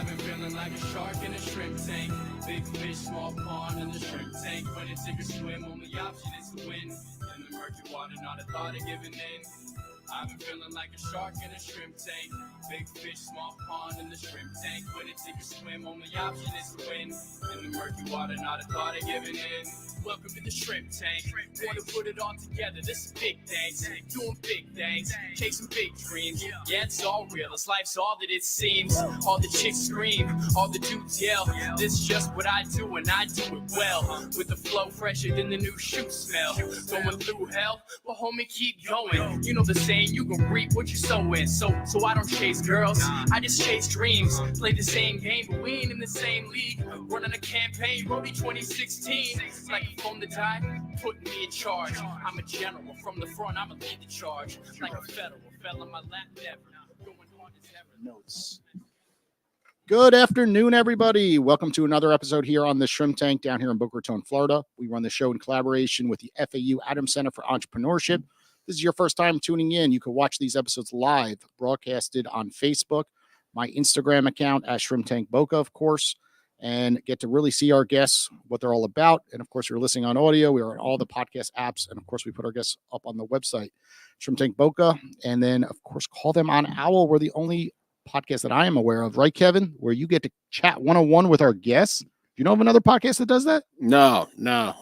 I've been feeling like a shark in a shrimp tank. Big fish, small pond in the shrimp tank. When it's take a swim, only option is to win. In the murky water, not a thought of giving in. I've been feeling like a shark in a shrimp tank. Big fish, small pond in the shrimp tank. When it take a swim, only option is to win. In the murky water, not a thought of giving in. Welcome to the shrimp tank. Want to put it all together. This is big things. Doing big things. Chasing big dreams. Yeah, it's all real. This life's all that it seems. All the chicks scream. All the dudes yell. This is just what I do, and I do it well. With the flow fresher than the new shoe smell. Going through hell, but homie, keep going. You know the saying, you can reap what you sow in. So I don't chase girls. I just chase dreams. Play the same game, but we ain't in the same league. Running a campaign, Brody 2016. Like a phone to die, putting me in charge. I'm a general from the front, I'ma lead the charge. Like a federal, fell on my lap never. Going hard as ever. Notes. Good afternoon, everybody. Welcome to another episode here on the Shrimp Tank down here in Boca Raton, Florida. We run the show in collaboration with the FAU Adams Center for Entrepreneurship. This is your first time tuning in. You can watch these episodes live, broadcasted on Facebook, my Instagram account at Shrimp Tank Boca, of course, and get to really see our guests, what they're all about. And of course, you're listening on audio. We are on all the podcast apps. And of course, we put our guests up on the website, Shrimp Tank Boca. And then, of course, call them on Owl. We're the only podcast that I am aware of, right, Kevin? Where you get to chat one-on-one with our guests. Do you know of another podcast that does that? No.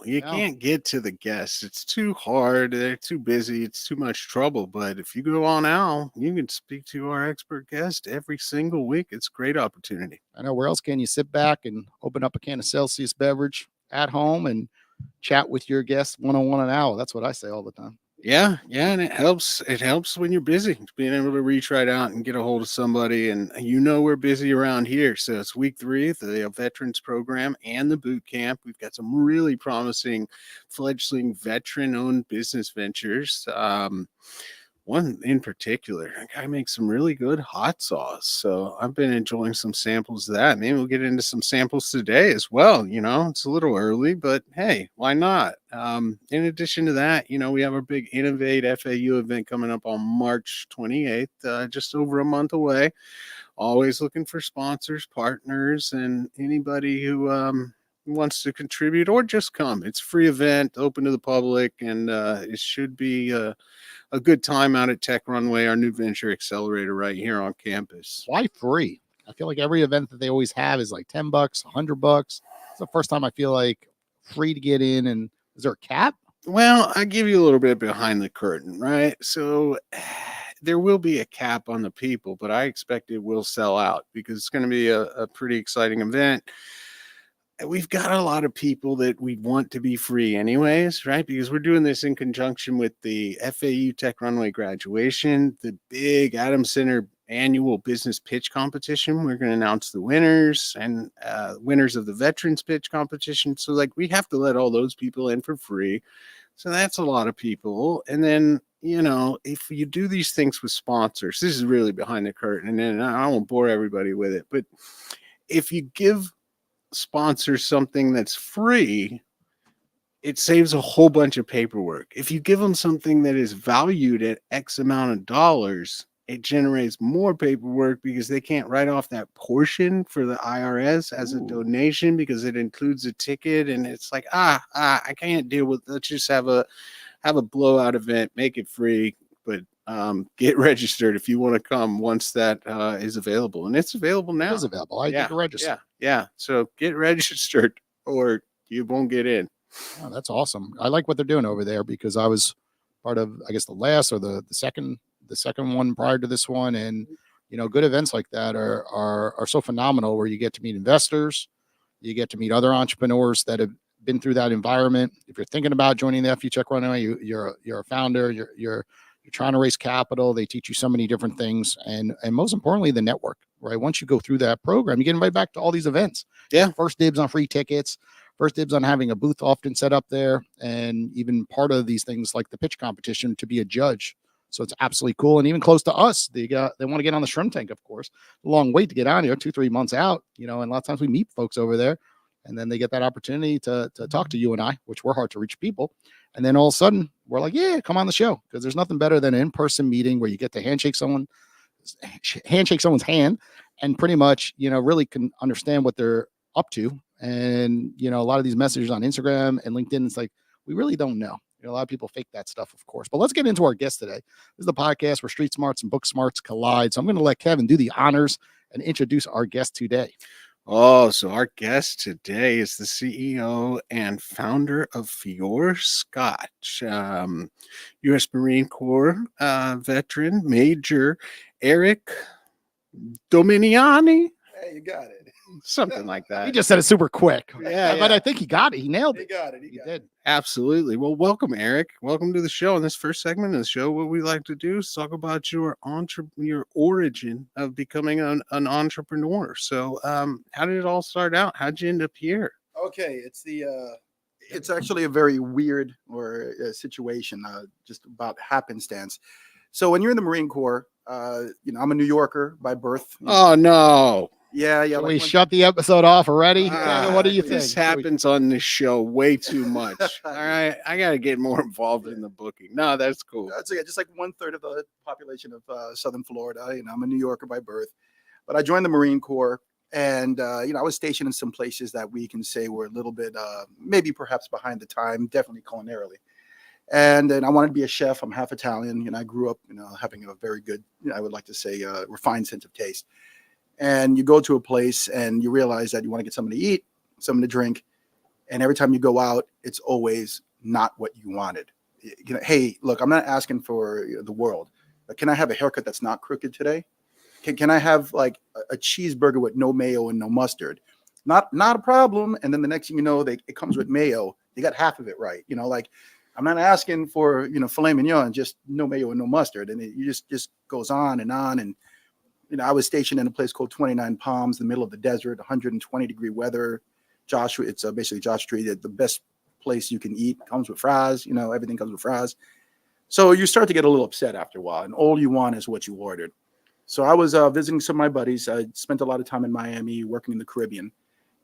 You can't get to the guests. It's too hard. They're too busy. It's too much trouble. But if you go on Owl, you can speak to our expert guest every single week. It's a great opportunity. I know. Where else can you sit back and open up a can of Celsius beverage at home and chat with your guests one-on-one on Owl? That's what I say all the time. Yeah, and it helps. It helps when you're busy, being able to reach right out and get a hold of somebody. And we're busy around here. So it's week 3, the veterans program and the boot camp. We've got some really promising fledgling veteran-owned business ventures. One in particular, a guy makes some really good hot sauce. So I've been enjoying some samples of that. Maybe we'll get into some samples today as well. It's a little early, but hey, why not? In addition to that, we have our big Innovate FAU event coming up on March 28th, just over a month away. Always looking for sponsors, partners, and anybody who wants to contribute or just come. It's a free event, open to the public, and it should be a good time out at Tech Runway, our new venture accelerator right here on campus. Why free? I feel like every event that they always have is like $10, $100. It's the first time I feel like free to get in. And is there a cap? Well, I give you a little bit behind the curtain, right? So there will be a cap on the people, but I expect it will sell out because it's going to be a pretty exciting event. We've got a lot of people that we want to be free anyways, right? Because we're doing this in conjunction with the FAU Tech Runway graduation, the big Adams Center annual business pitch competition. We're going to announce the winners and winners of the veterans pitch competition. So we have to let all those people in for free. So that's a lot of people. And then, if you do these things with sponsors, this is really behind the curtain, and I won't bore everybody with it, but if you give sponsors something that's free, it saves a whole bunch of paperwork. If you give them something that is valued at X amount of dollars, it generates more paperwork because they can't write off that portion for the IRS as a donation because it includes a ticket, and it's like I can't deal with. Let's just have a blowout event, make it free, but get registered if you want to come once that is available, and it's available now. It is available. I need to register. Yeah. So get registered, or you won't get in. Oh, that's awesome. I like what they're doing over there because I was part of, I guess, the last or the second one prior to this one, and good events like that are so phenomenal. Where you get to meet investors, you get to meet other entrepreneurs that have been through that environment. If you're thinking about joining the FU Tech Runway, you're a founder. You're trying to raise capital. They teach you so many different things, and most importantly, the network. Right, once you go through that program, you get invited back to all these events. Yeah, first dibs on free tickets, first dibs on having a booth often set up there, and even part of these things like the pitch competition to be a judge. So it's absolutely cool, and even close to us. They want to get on the Shrimp Tank, of course. A long wait to get on here, 2-3 months out. And a lot of times we meet folks over there, and then they get that opportunity to talk to you and I, which we're hard to reach people. And then all of a sudden, we're like, yeah, come on the show, because there's nothing better than an in-person meeting where you get to handshake someone's hand and pretty much, really can understand what they're up to. And, a lot of these messages on Instagram and LinkedIn, it's like, we really don't know. A lot of people fake that stuff, of course. But let's get into our guest today. This is the podcast where street smarts and book smarts collide. So I'm going to let Kevin do the honors and introduce our guest today. Oh, so our guest today is the CEO and founder of Fior Scotch, U.S. Marine Corps veteran, Major Eric Dominijanni. Hey, you got it. Something like that. He just said it super quick. Yeah, But yeah. I think he got it. He nailed He it. got it. He He did. Absolutely. Well, welcome, Eric. Welcome to the show. In this first segment of the show, what we like to do is talk about your origin of becoming an entrepreneur. So, how did it all start out? How'd you end up here? Okay, it's actually a very weird situation, just about happenstance. So when you're in the Marine Corps, I'm a New Yorker by birth. Oh no. Yeah. Should like we when- shut the episode off already? Ah, Kevin, what do you think? This happens on this show way too much. All right. I got to get more involved in the booking. No, that's cool. That's okay, just like 1/3 of the population of Southern Florida. I'm a New Yorker by birth, but I joined the Marine Corps, and I was stationed in some places that we can say were a little bit, maybe perhaps behind the time, definitely culinarily. And then I wanted to be a chef. I'm half Italian, I grew up, having a very good, I would like to say, refined sense of taste. And you go to a place and you realize that you want to get something to eat, something to drink, and every time you go out, it's always not what you wanted. Hey, look, I'm not asking for the world, but can I have a haircut that's not crooked today? Can I have like a cheeseburger with no mayo and no mustard? Not a problem. And then the next thing you know, it comes with mayo. You got half of it right. I'm not asking for filet mignon, just no mayo and no mustard, and it just goes on. And I was stationed in a place called 29 Palms, the middle of the desert, 120-degree weather. Joshua, it's basically Joshua Tree, the best place you can eat. Comes with fries, everything comes with fries. So you start to get a little upset after a while, and all you want is what you ordered. So I was visiting some of my buddies. I spent a lot of time in Miami, working in the Caribbean,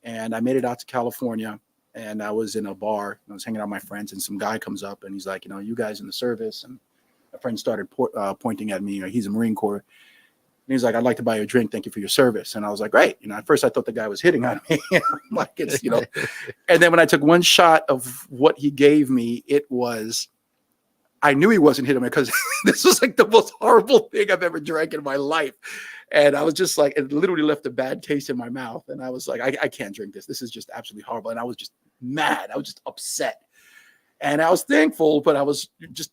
and I made it out to California. And I was in a bar. I was hanging out with my friends, and some guy comes up, and he's like, you guys in the service. And a friend started pointing at me. He's a Marine Corps. And he's like, I'd like to buy you a drink. Thank you for your service. And I was like, great. At first I thought the guy was hitting on me. Like it's, And then when I took one shot of what he gave me, I knew he wasn't hitting me because this was like the most horrible thing I've ever drank in my life. And I was just like, it literally left a bad taste in my mouth. And I was like, I can't drink this. This is just absolutely horrible. And I was just mad. I was just upset. And I was thankful, but I was just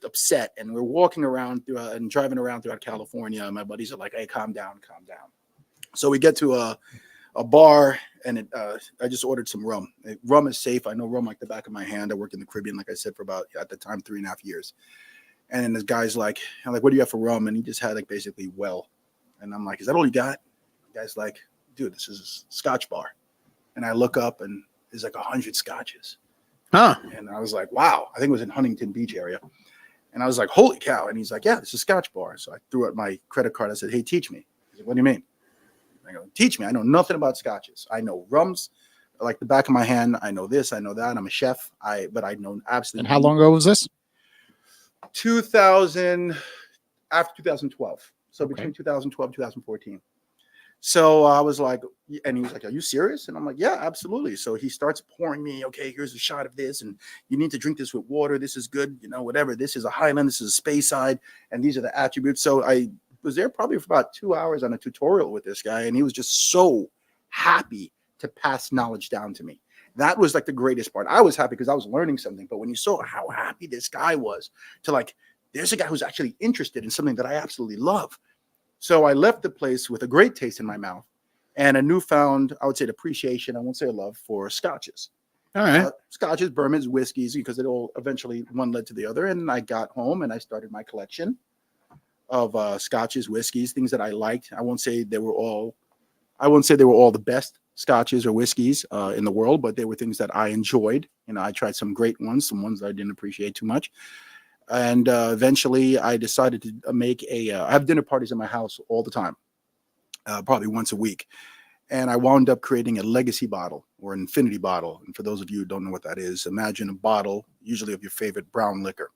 upset. And we're walking around and driving around throughout California. And my buddies are like, hey, calm down. So we get to a bar, and I just ordered some rum. Rum is safe. I know rum like the back of my hand. I worked in the Caribbean, like I said, for about, at the time, 3.5 years. And then this guy's like, I'm like, what do you have for rum? And he just had like basically well. And I'm like, is that all you got? The guy's like, dude, this is a Scotch bar. And I look up, and there's like 100 scotches. Huh. And I was like, wow. I think it was in Huntington Beach area. And I was like, holy cow. And he's like, yeah, this is a Scotch bar. So I threw out my credit card. I said, hey, teach me. He said, what do you mean? I go, teach me. I know nothing about scotches. I know rums like the back of my hand. I know this. I know that. I'm a chef. But I know absolutely. And how long ago was this? 2000, after 2012. So Okay. between 2012 and 2014. So I was like, and he was like, are you serious? And I'm like, yeah, absolutely. So he starts pouring me, okay, here's a shot of this, and you need to drink this with water. This is good, whatever. This is a Highland, this is a Speyside, and these are the attributes. So I was there probably for about 2 hours on a tutorial with this guy, and he was just so happy to pass knowledge down to me. That was like the greatest part. I was happy because I was learning something, but when you saw how happy this guy was to like, there's a guy who's actually interested in something that I absolutely love. So I left the place with a great taste in my mouth and a newfound, I would say, appreciation, I won't say a love, for scotches. All right. Scotches, bourbons, whiskeys, because it all eventually one led to the other. And I got home and I started my collection of scotches, whiskeys, things that I liked. I won't say they were all the best scotches or whiskeys in the world, but they were things that I enjoyed. I tried some great ones, some ones that I didn't appreciate too much. And eventually I decided to make I have dinner parties in my house all the time, probably once a week. And I wound up creating a legacy bottle or an infinity bottle. And for those of you who don't know what that is, imagine a bottle, usually of your favorite brown liquor.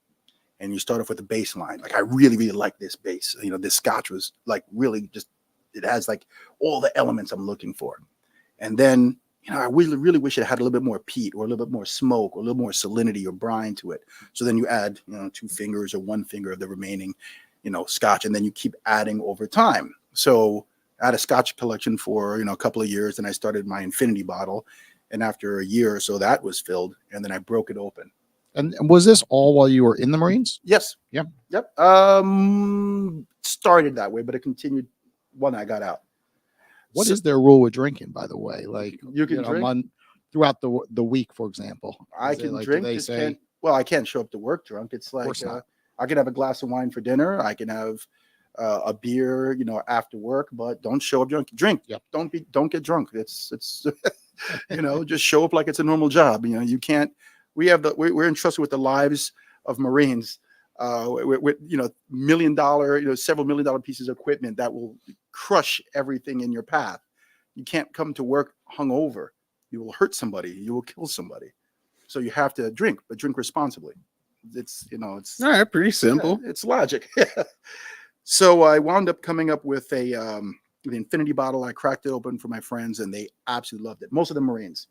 And you start off with a baseline. Like, I really, really like this base. This scotch was like really just, it has like all the elements I'm looking for. And then, I really, really wish it had a little bit more peat or a little bit more smoke or a little more salinity or brine to it. So then you add, 2 fingers or 1 finger of the remaining, Scotch, and then you keep adding over time. So I had a Scotch collection for, a couple of years, and I started my infinity bottle. And after a year or so, that was filled, and then I broke it open. And was this all while you were in the Marines? Yes. Yeah. Yep. Started that way, but it continued when I got out. What is their rule with drinking, by the way? Like You can drink throughout the week, for example. I Is it can like, do drink. they Just say, can't, well, I can't show up to work drunk. It's like course not. I can have a glass of wine for dinner. I can have a beer, after work, but don't show up drunk. Drink. Yep. Don't get drunk. It's just show up like it's a normal job. You can't. We're entrusted with the lives of Marines. With $1 million, several $1 million pieces of equipment that will crush everything in your path. You can't come to work hungover. You will hurt somebody. You will kill somebody. So you have to drink, but drink responsibly. It's All right, pretty simple. yeah, it's logic. So I wound up coming up with the infinity bottle. I cracked it open for my friends, and they absolutely loved it. Most of the Marines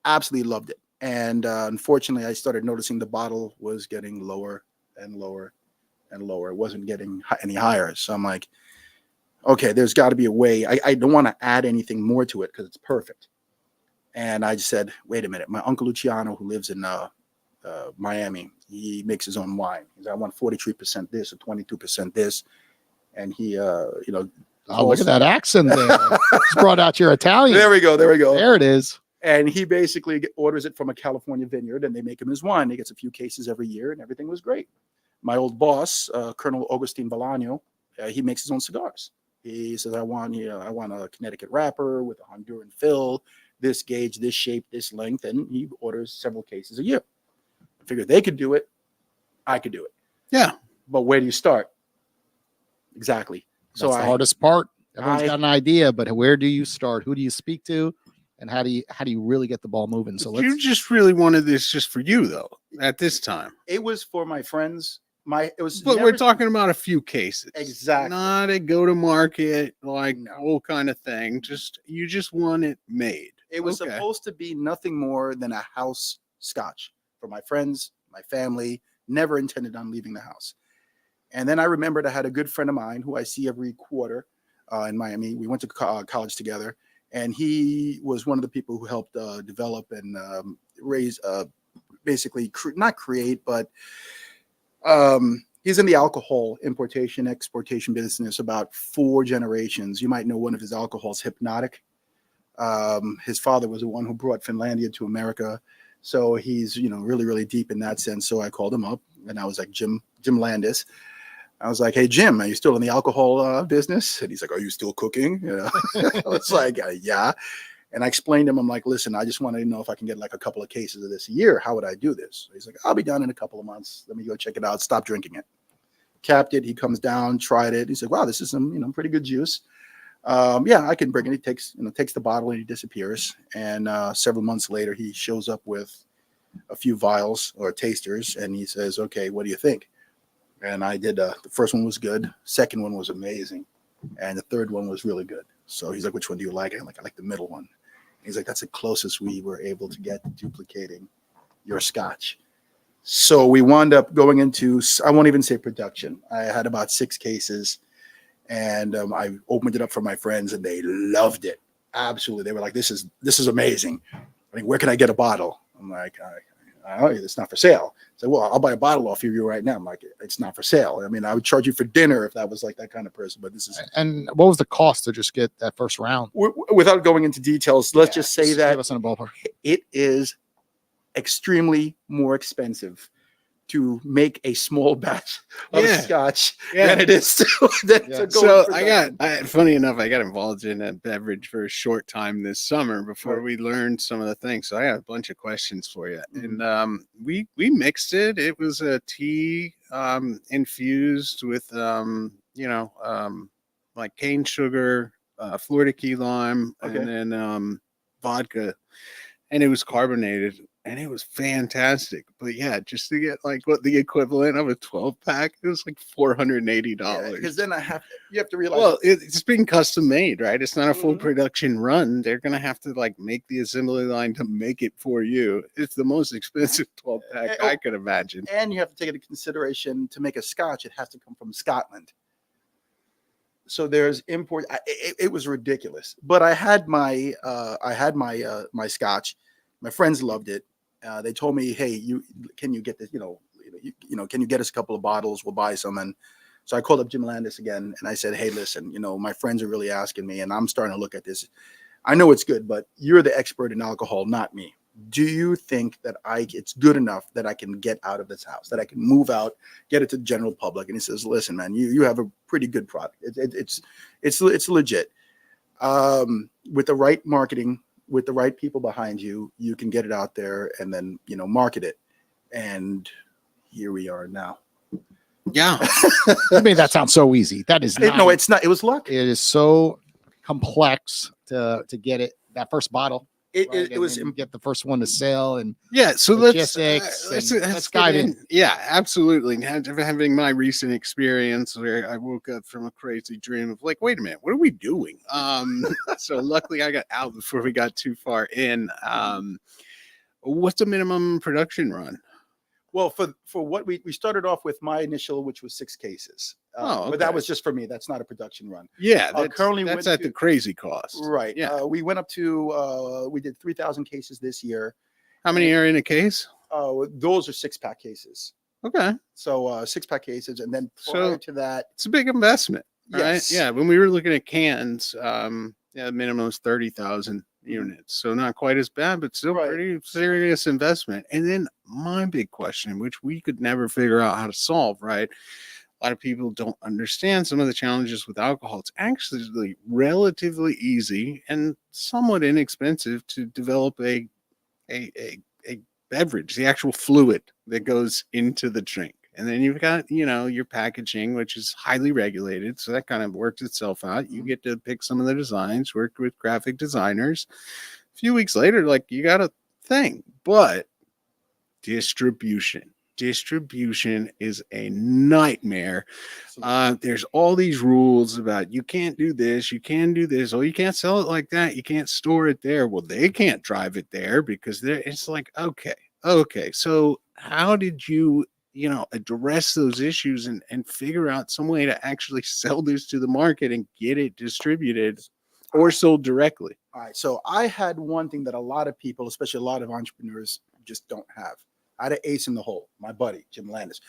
absolutely loved it. And unfortunately, I started noticing the bottle was getting lower and lower and lower. It wasn't getting any higher. So I'm like, okay, there's got to be a way. I don't want to add anything more to it because it's perfect. And I just said, wait a minute. My uncle Luciano, who lives in Miami, he makes his own wine. He's I want 43% this or 22% this. And he, oh, look at that accent there. Just brought out your Italian. There we go. There it is. And he basically orders it from a California vineyard, and they make him his wine. He gets a few cases every year, and everything was great. My old boss, Colonel Augustine Bolaño, he makes his own cigars. He says, I want a Connecticut wrapper with a Honduran fill, this gauge, this shape, this length, and he orders several cases a year. I figured they could do it. I could do it. Yeah. But where do you start? Exactly. That's the hardest part. Everyone's got an idea, but where do you start? Who do you speak to? And how do you really get the ball moving? So you just really wanted this just for you, though, at this time. It was for my friends. But we're talking about a few cases. Exactly. Not a go-to-market, whole kind of thing. You just want it made. It was supposed to be nothing more than a house Scotch for my friends, my family. Never intended on leaving the house. And then I remembered I had a good friend of mine who I see every quarter in Miami. We went to college together. And he was one of the people who helped develop and raise, basically not create, but he's in the alcohol importation, exportation business about 4 generations. You might know one of his alcohols, Hypnotic. His father was the one who brought Finlandia to America. So he's, really, really deep in that sense. So I called him up, and I was like, Jim Landis. I was like, hey, Jim, are you still in the alcohol business? And he's like, are you still cooking? I was like, yeah. And I explained to him, I'm like, listen, I just wanted to know if I can get like a couple of cases of this a year. How would I do this? He's like, I'll be done in a couple of months. Let me go check it out. Stop drinking it. Capped it. He comes down, tried it. He's like, wow, this is some, pretty good juice. Yeah, I can bring it. He takes the bottle and he disappears. And several months later, he shows up with a few vials or tasters. And he says, okay, what do you think? And I did, the first one was good. Second one was amazing. And the third one was really good. So he's like, which one do you like? I like the middle one. He's like, that's the closest we were able to get to duplicating your Scotch. So we wound up going into, I won't even say production. I had about 6 cases, and I opened it up for my friends, and they loved it. Absolutely. They were like, this is amazing. I mean, where can I get a bottle? I'm like, it's not for sale. So, well, I'll buy a bottle off of you right now. I'm like, it's not for sale. I mean, I would charge you for dinner if that was like that kind of person, but this is. And what was the cost to just get that first round? Without going into details, let's just say that give us in a ballpark. It is extremely more expensive to make a small batch of Scotch than it is to go. So funny enough, I got involved in a beverage for a short time this summer before we learned some of the things. So I got a bunch of questions for you. And we mixed it. It was a tea infused with like cane sugar, Florida key lime, and then vodka. And it was carbonated. and it was fantastic. But yeah, just to get like what the equivalent of a 12-pack, it was like $480. Because then you have to realize. Well, it's being custom made, right? It's not a full Mhm. production run. They're gonna have to like make the assembly line to make it for you. It's the most expensive 12-pack I could imagine. And you have to take into consideration to make a Scotch, it has to come from Scotland. So there's import. It was ridiculous. But I had my my Scotch. My friends loved it. They told me, "Hey, can you get this? Can you get us a couple of bottles? We'll buy some." And so I called up Jim Landis again, and I said, "Hey, listen, my friends are really asking me, and I'm starting to look at this. I know it's good, but you're the expert in alcohol, not me. Do you think that it's good enough that I can get out of this house, that I can move out, get it to the general public?" And he says, "Listen, man, you have a pretty good product. It's legit. With the right marketing, with the right people behind you, you can get it out there and then market it." And here we are now. Yeah. I mean, that sounds so easy. That is not. No, it's not. It was luck. It is so complex to get it that first bottle. It Right? was And get the first one to sell, and Yeah, so let's logistics, and let's get dive in. Yeah, absolutely. Having my recent experience where I woke up from a crazy dream of like, wait a minute, what are we doing? So luckily I got out before we got too far in. What's the minimum production run? well for what we started off with my initial, which was 6 cases. But that okay. was just for me. That's not a production run. Yeah, Currently that's went at the crazy cost. Right. Yeah. We went up to we did 3,000 cases this year. How many are in a case? Those are 6-pack cases. Okay. So 6-pack cases, and then prior to that, it's a big investment, right? yes. Yeah. When we were looking at cans, the minimum is 30,000 units. So not quite as bad, but still Right. pretty serious investment. And then my big question, which we could never figure out how to solve, right? A lot of people don't understand some of the challenges with alcohol. It's actually relatively easy and somewhat inexpensive to develop a beverage, the actual fluid that goes into the drink. And then you've got, your packaging, which is highly regulated. So that kind of works itself out. You get to pick some of the designs, work with graphic designers. A few weeks later, like you got a thing, but distribution is a nightmare. There's all these rules about you can't do this, you can do this. Oh, you can't sell it like that. You can't store it there. Well, they can't drive it there because it's like, okay. So how did you address those issues and figure out some way to actually sell this to the market and get it distributed or sold directly? All right. So I had one thing that a lot of people, especially a lot of entrepreneurs, just don't have. I had an ace in the hole, my buddy, Jim Landis.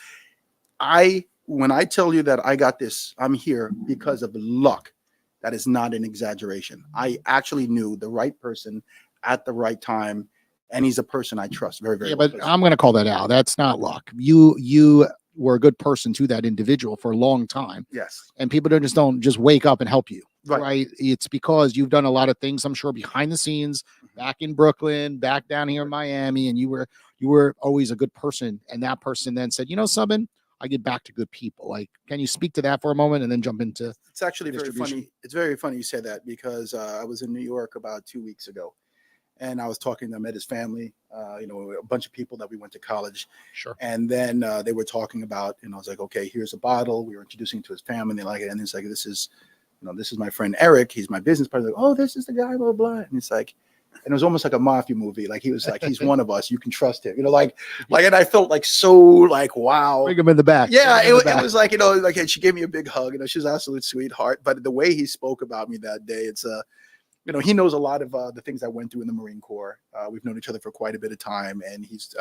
When I tell you that I got this, I'm here because of luck. That is not an exaggeration. I actually knew the right person at the right time, and he's a person I trust very, very well. But I'm going to call that out. That's not luck. You were a good person to that individual for a long time. Yes. And people don't just wake up and help you. Right. Right. It's because you've done a lot of things, I'm sure, behind the scenes, back in Brooklyn, back down here in Miami, and you were always a good person. And that person then said, something, I get back to good people. Like, can you speak to that for a moment and then jump into? It's actually very funny. It's very funny you say that because I was in New York about 2 weeks ago, and I was talking to him, met his family, a bunch of people that we went to college. Sure. And then they were talking about, I was like, okay, here's a bottle. We were introducing it to his family, and they like it. And he's like, this is my friend Eric. He's my business partner. Like, oh, this is the guy, blah, blah. And it's like, and it was almost like a mafia movie. Like he was like, he's one of us. You can trust him. And I felt like so like, wow. Bring him in the back. Yeah, it was like, and she gave me a big hug. She's an absolute sweetheart. But the way he spoke about me that day, it's he knows a lot of the things I went through in the Marine Corps. We've known each other for quite a bit of time, and he's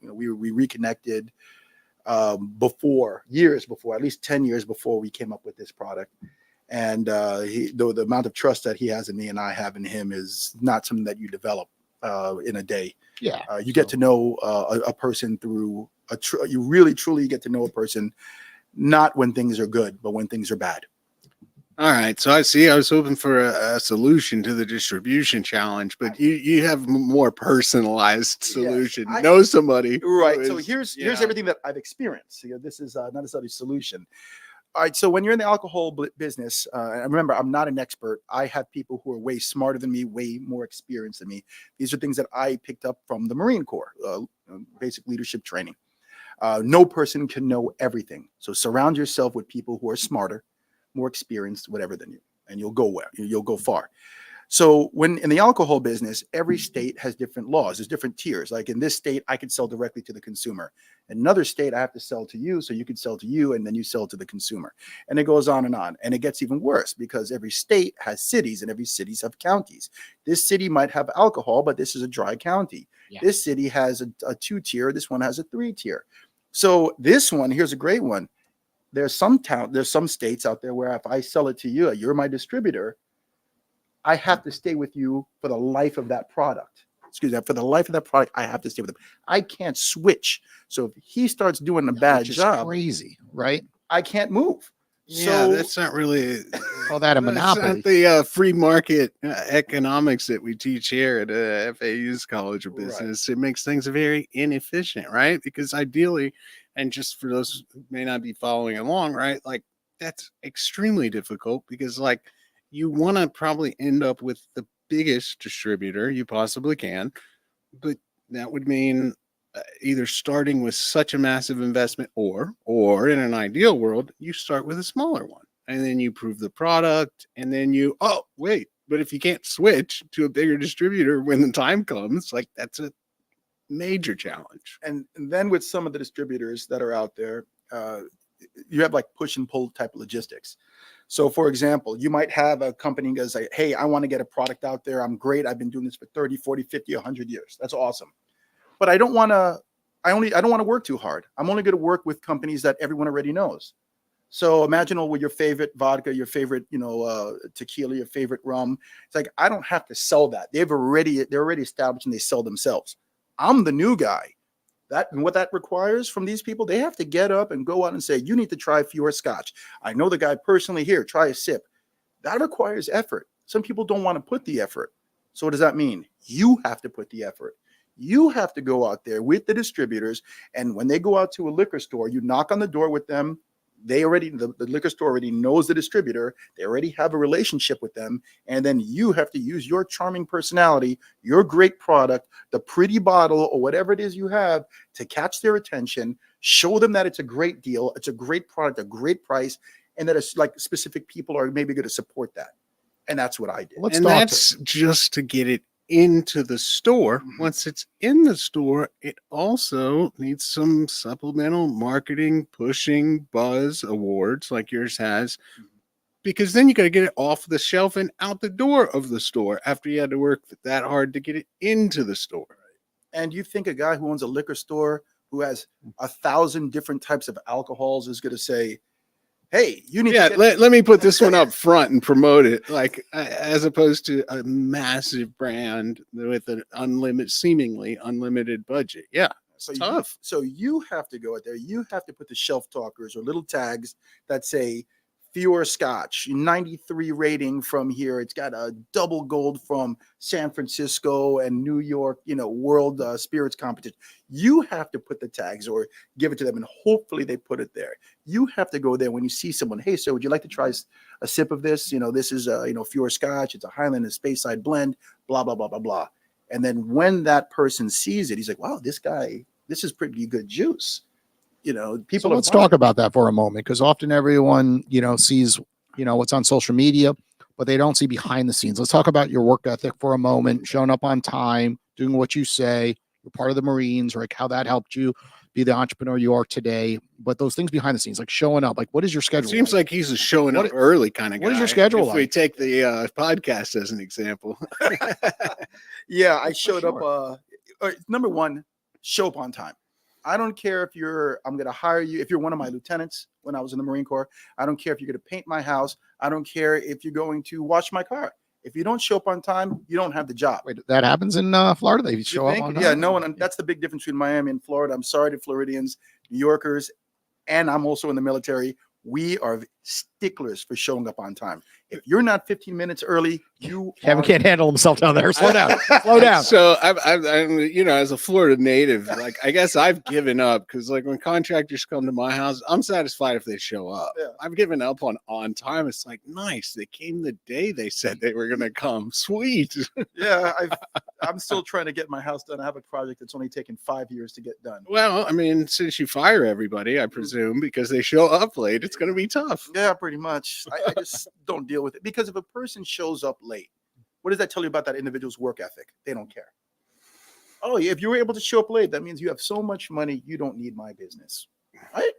we reconnected years before, at least 10 years before we came up with this product. And the amount of trust that he has in me and I have in him is not something that you develop in a day. Yeah. You get to know a person through you really truly get to know a person, not when things are good, but when things are bad. All right. So I see. I was hoping for a solution to the distribution challenge, but you have a more personalized solution. Yes, know somebody. Right. So here's everything that I've experienced. This is not necessarily a solution. All right. So when you're in the alcohol business, and remember, I'm not an expert. I have people who are way smarter than me, way more experienced than me. These are things that I picked up from the Marine Corps, basic leadership training. No person can know everything. So surround yourself with people who are smarter, more experienced, whatever than you, and you'll go where you'll go far. So when in the alcohol business, every state has different laws. There's different tiers. Like in this state, I could sell directly to the consumer. In another state, I have to sell to you. So you could sell to you and then you sell to the consumer. And it goes on. And it gets even worse because every state has cities and every cities have counties. This city might have alcohol, but this is a dry county. Yeah. This city has a 2-tier. This one has a 3-tier. So this one, here's a great one. There's some states out there where if I sell it to you, you're my distributor, I have to stay with you for the life of that product. Excuse me, for the life of that product, I have to stay with him. I can't switch. So if he starts doing a bad job, crazy, right? I can't move. Yeah, so that's not really all that a monopoly. Not the free market economics that we teach here at FAU's College of Business. Right. It makes things very inefficient, right? Because ideally, and just for those who may not be following along, right? Like that's extremely difficult because like you want to probably end up with the biggest distributor you possibly can, but that would mean either starting with such a massive investment or in an ideal world, you start with a smaller one and then you prove the product and then but if you can't switch to a bigger distributor when the time comes, like that's a major challenge. And then with some of the distributors that are out there, you have like push and pull type of logistics. So for example, you might have a company goes like, hey, I want to get a product out there. I'm great. I've been doing this for 30, 40, 50, 100 years. That's awesome. But I don't want to work too hard. I'm only going to work with companies that everyone already knows. So imagine with your favorite vodka, your favorite, tequila, your favorite rum. It's like, I don't have to sell that. They're already established and they sell themselves. I'm the new guy. What that requires from these people, they have to get up and go out and say, you need to try Fior Scotch. I know the guy personally here, try a sip. That requires effort. Some people don't want to put the effort. So what does that mean? You have to put the effort. You have to go out there with the distributors. And when they go out to a liquor store, you knock on the door with them. The liquor store already knows the distributor. They already have a relationship with them. And then you have to use your charming personality, your great product, the pretty bottle or whatever it is you have to catch their attention, show them that it's a great deal. It's a great product, a great price, and that it's like specific people are maybe going to support that. And that's what I did. That's just to get it into the store. Mm-hmm. Once it's in the store, it also needs some supplemental marketing, pushing, buzz, awards like yours has, because then you got to get it off the shelf and out the door of the store after you had to work that hard to get it into the store. And you think a guy who owns a liquor store who has 1,000 different types of alcohols is going to say, hey, you need to let me put this one up front and promote it, like as opposed to a massive brand with an seemingly unlimited budget. Yeah, so tough. You have to go out there. You have to put the shelf talkers or little tags that say Fior Scotch, 93 rating from here. It's got a double gold from San Francisco and New York, world spirits competition. You have to put the tags or give it to them, and hopefully they put it there. You have to go there when you see someone. Hey, sir, would you like to try a sip of this? This is Fior Scotch. It's a Highland and Speyside blend. Blah blah blah blah blah. And then when that person sees it, he's like, "Wow, this is pretty good juice." People. So let's talk about that for a moment, because often everyone, sees, what's on social media, but they don't see behind the scenes. Let's talk about your work ethic for a moment, showing up on time, doing what you say. You're part of the Marines, like how that helped you be the entrepreneur you are today. But those things behind the scenes, like showing up, like what is your schedule? It seems like he's a showing up early kind of guy. What is your schedule like? We take the podcast as an example. Yeah, I showed up. Number one, show up on time. I don't care if I'm going to hire you. If you're one of my lieutenants when I was in the Marine Corps, I don't care if you're going to paint my house. I don't care if you're going to wash my car. If you don't show up on time, you don't have the job. Wait, that happens in Florida? They show up on time? Yeah, no one. That's the big difference between Miami and Florida. I'm sorry to Floridians, New Yorkers, and I'm also in the military. We are sticklers for showing up on time. If you're not 15 minutes early, Kevin can't handle himself down there. Slow down. Slow down. So I'm, you know, as a Florida native, like I guess I've given up because like when contractors come to my house, I'm satisfied if they show up. Yeah. I've given up on time. It's like nice. They came the day they said they were gonna come. Sweet. Yeah, I'm still trying to get my house done. I have a project that's only taken 5 years to get done. Well, I mean, since you fire everybody, I presume because they show up late, it's gonna be tough. Yeah, pretty much. I just don't deal with it because if a person shows up late, what does that tell you about that individual's work ethic? They don't care. Oh, if you were able to show up late, that means you have so much money, you don't need my business, right?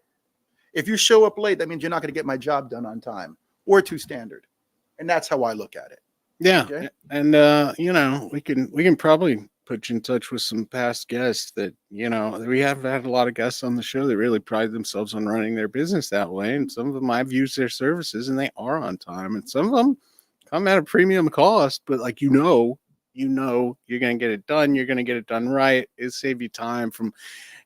If you show up late, that means you're not going to get my job done on time or to standard. And that's how I look at it. Yeah. Okay? And you know, we can probably put you in touch with some past guests that, you know, we have had a lot of guests on the show that really pride themselves on running their business that way. And some of them I've used their services and they are on time. And some of them come at a premium cost, but like, you know, you're going to get it done. You're going to get it done right. It'll save you time from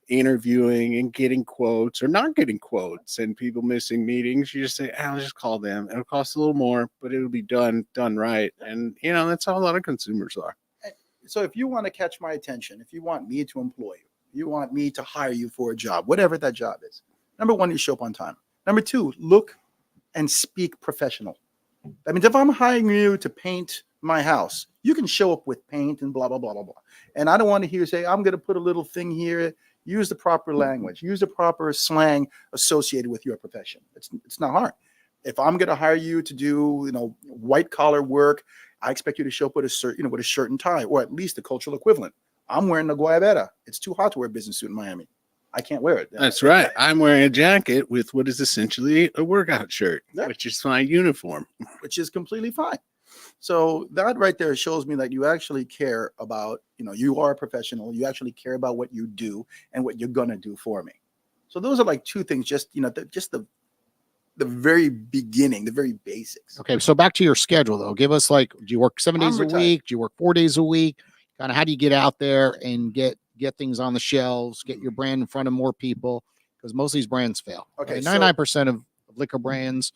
interviewing and getting quotes or not getting quotes and people missing meetings. You just say, I'll just call them. It'll cost a little more, but it'll be done right. And, you know, that's how a lot of consumers are. So if you want to catch my attention, if you want me to employ you, you want me to hire you for a job, whatever that job is, number one, you show up on time. Number two, look and speak professional. That means if I'm hiring you to paint my house, you can show up with paint and blah, blah, blah, blah, blah. And I don't want to hear you say, I'm going to put a little thing here. Use the proper language. Use the proper slang associated with your profession. It's not hard. If I'm going to hire you to do, you know, white collar work, I expect you to show up with a shirt, you know, with a shirt and tie, or at least the cultural equivalent. I'm wearing a guayabera. It's too hot to wear a business suit in Miami. I can't wear it. That's right. I'm wearing a jacket with what is essentially a workout shirt, Yeah. which is my uniform. Which is completely fine. So that right there shows me that you actually care about, you know, you are a professional. You actually care about what you do and what you're going to do for me. So those are like two things, just, you know, just the very beginning, the very basics. Okay, so back to your schedule though. Give us like, do you work 7 days I'm a retired. week? Do you work 4 days a week? Kind of how do you get out there and get things on the shelves, get your brand in front of more people? Because most of these brands fail. Okay, 99% of liquor brands,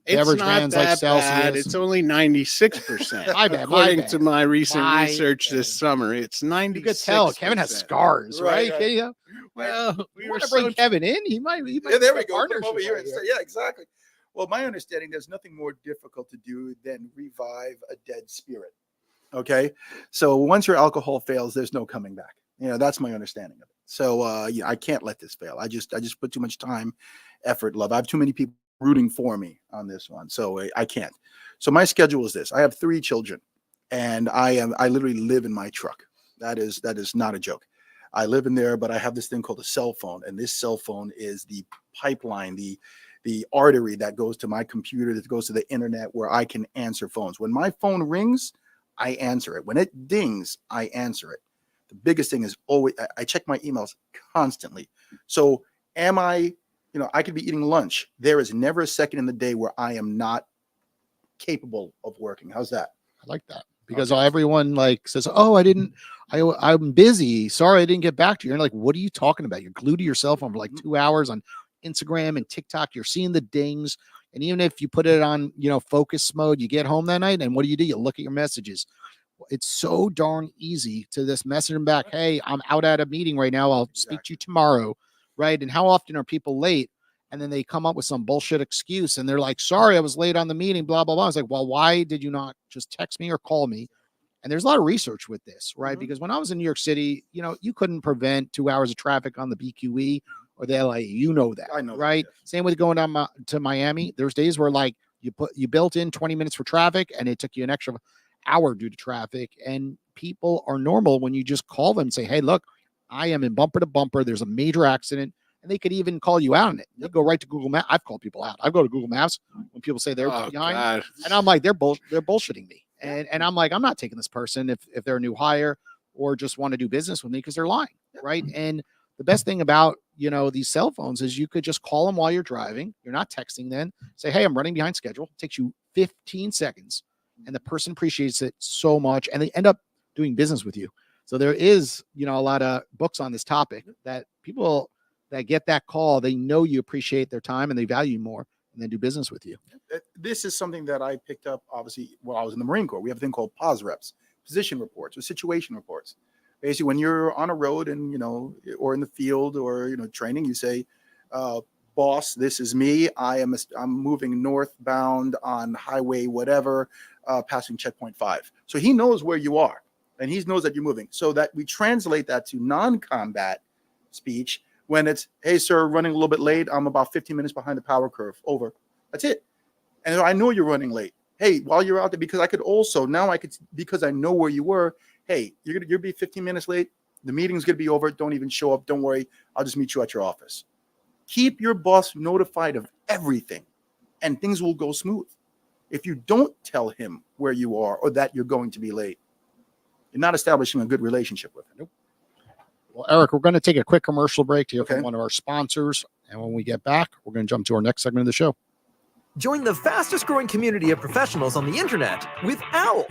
It's beverage not brands like that bad. Celsius. It's only 96%. My bad, According to my recent My research bad. this summer, it's 96%. You could tell Kevin has scars, right? Right. Yeah. Well, We want to bring Kevin in. He might. Yeah, there we be a go. Put him partnership over here. right Yeah, exactly. Well, my understanding, there's nothing more difficult to do than revive a dead spirit. Okay. So once your alcohol fails, there's no coming back. You know, that's my understanding of it. So yeah, I can't let this fail. I just put too much time, effort, love. I have too many people rooting for me on this one. So I can't. So my schedule is this. I have 3 children and I literally live in my truck. That is not a joke. I live in there, but I have this thing called a cell phone. And this cell phone is the pipeline, the artery that goes to my computer, that goes to the internet where I can answer phones. When my phone rings, I answer it. When it dings, I answer it. The biggest thing is always, I check my emails constantly. So I could be eating lunch. There is never a second in the day where I am not capable of working. How's that? I like that because everyone like says, "Oh, I'm busy. Sorry, I didn't get back to you." You're like, "What are you talking about? You're glued to your cell phone for like 2 hours on Instagram and TikTok. You're seeing the dings, and even if you put it on, focus mode, you get home that night, and what do? You look at your messages. It's so darn easy to just message them back. Hey, I'm out at a meeting right now. I'll speak to you tomorrow, right? And how often are people late? And then they come up with some bullshit excuse, and they're like, "Sorry, I was late on the meeting." Blah blah blah. I was like, "Well, why did you not just text me or call me?" And there's a lot of research with this, right? Mhm. Because when I was in New York City, you couldn't prevent 2 hours of traffic on the BQE or the LA. You know that, I know that, right? yes. Same with going down to Miami. There's days where like you built in 20 minutes for traffic, and it took you an extra hour due to traffic. And people are normal when you just call them and say, "Hey, look, I am in bumper to bumper. There's a major accident." And they could even call you out on it. You go right to Google Maps. I've called people out. I go to Google Maps when people say they're behind, God. and I'm like, they're bullshitting me. And I'm like, I'm not taking this person if they're a new hire or just want to do business with me because they're lying, right? And the best thing about these cell phones is you could just call them while you're driving. You're not texting then. Say, "Hey, I'm running behind schedule." It takes you 15 seconds, and the person appreciates it so much, and they end up doing business with you. So there is a lot of books on this topic that people that get that call, they know you appreciate their time and they value you more, and and then do business with you. This is something that I picked up, obviously, while I was in the Marine Corps. We have a thing called POS reps, position reports or situation reports. Basically, when you're on a road and, or in the field or, training, you say, boss, this is me. I'm moving northbound on highway, whatever, passing checkpoint 5. So he knows where you are and he knows that you're moving, so that we translate that to non-combat speech. When it's, hey, sir, running a little bit late. I'm about 15 minutes behind the power curve. Over. That's it. And I know you're running late. Hey, while you're out there, because because I know where you were. Hey, you'll be 15 minutes late. The meeting's going to be over. Don't even show up. Don't worry. I'll just meet you at your office. Keep your boss notified of everything, and things will go smooth. If you don't tell him where you are or that you're going to be late, you're not establishing a good relationship with him. Nope. Well, Eric, we're going to take a quick commercial break to hear Okay. from one of our sponsors. And when we get back, we're going to jump to our next segment of the show. Join the fastest growing community of professionals on the internet with OWL.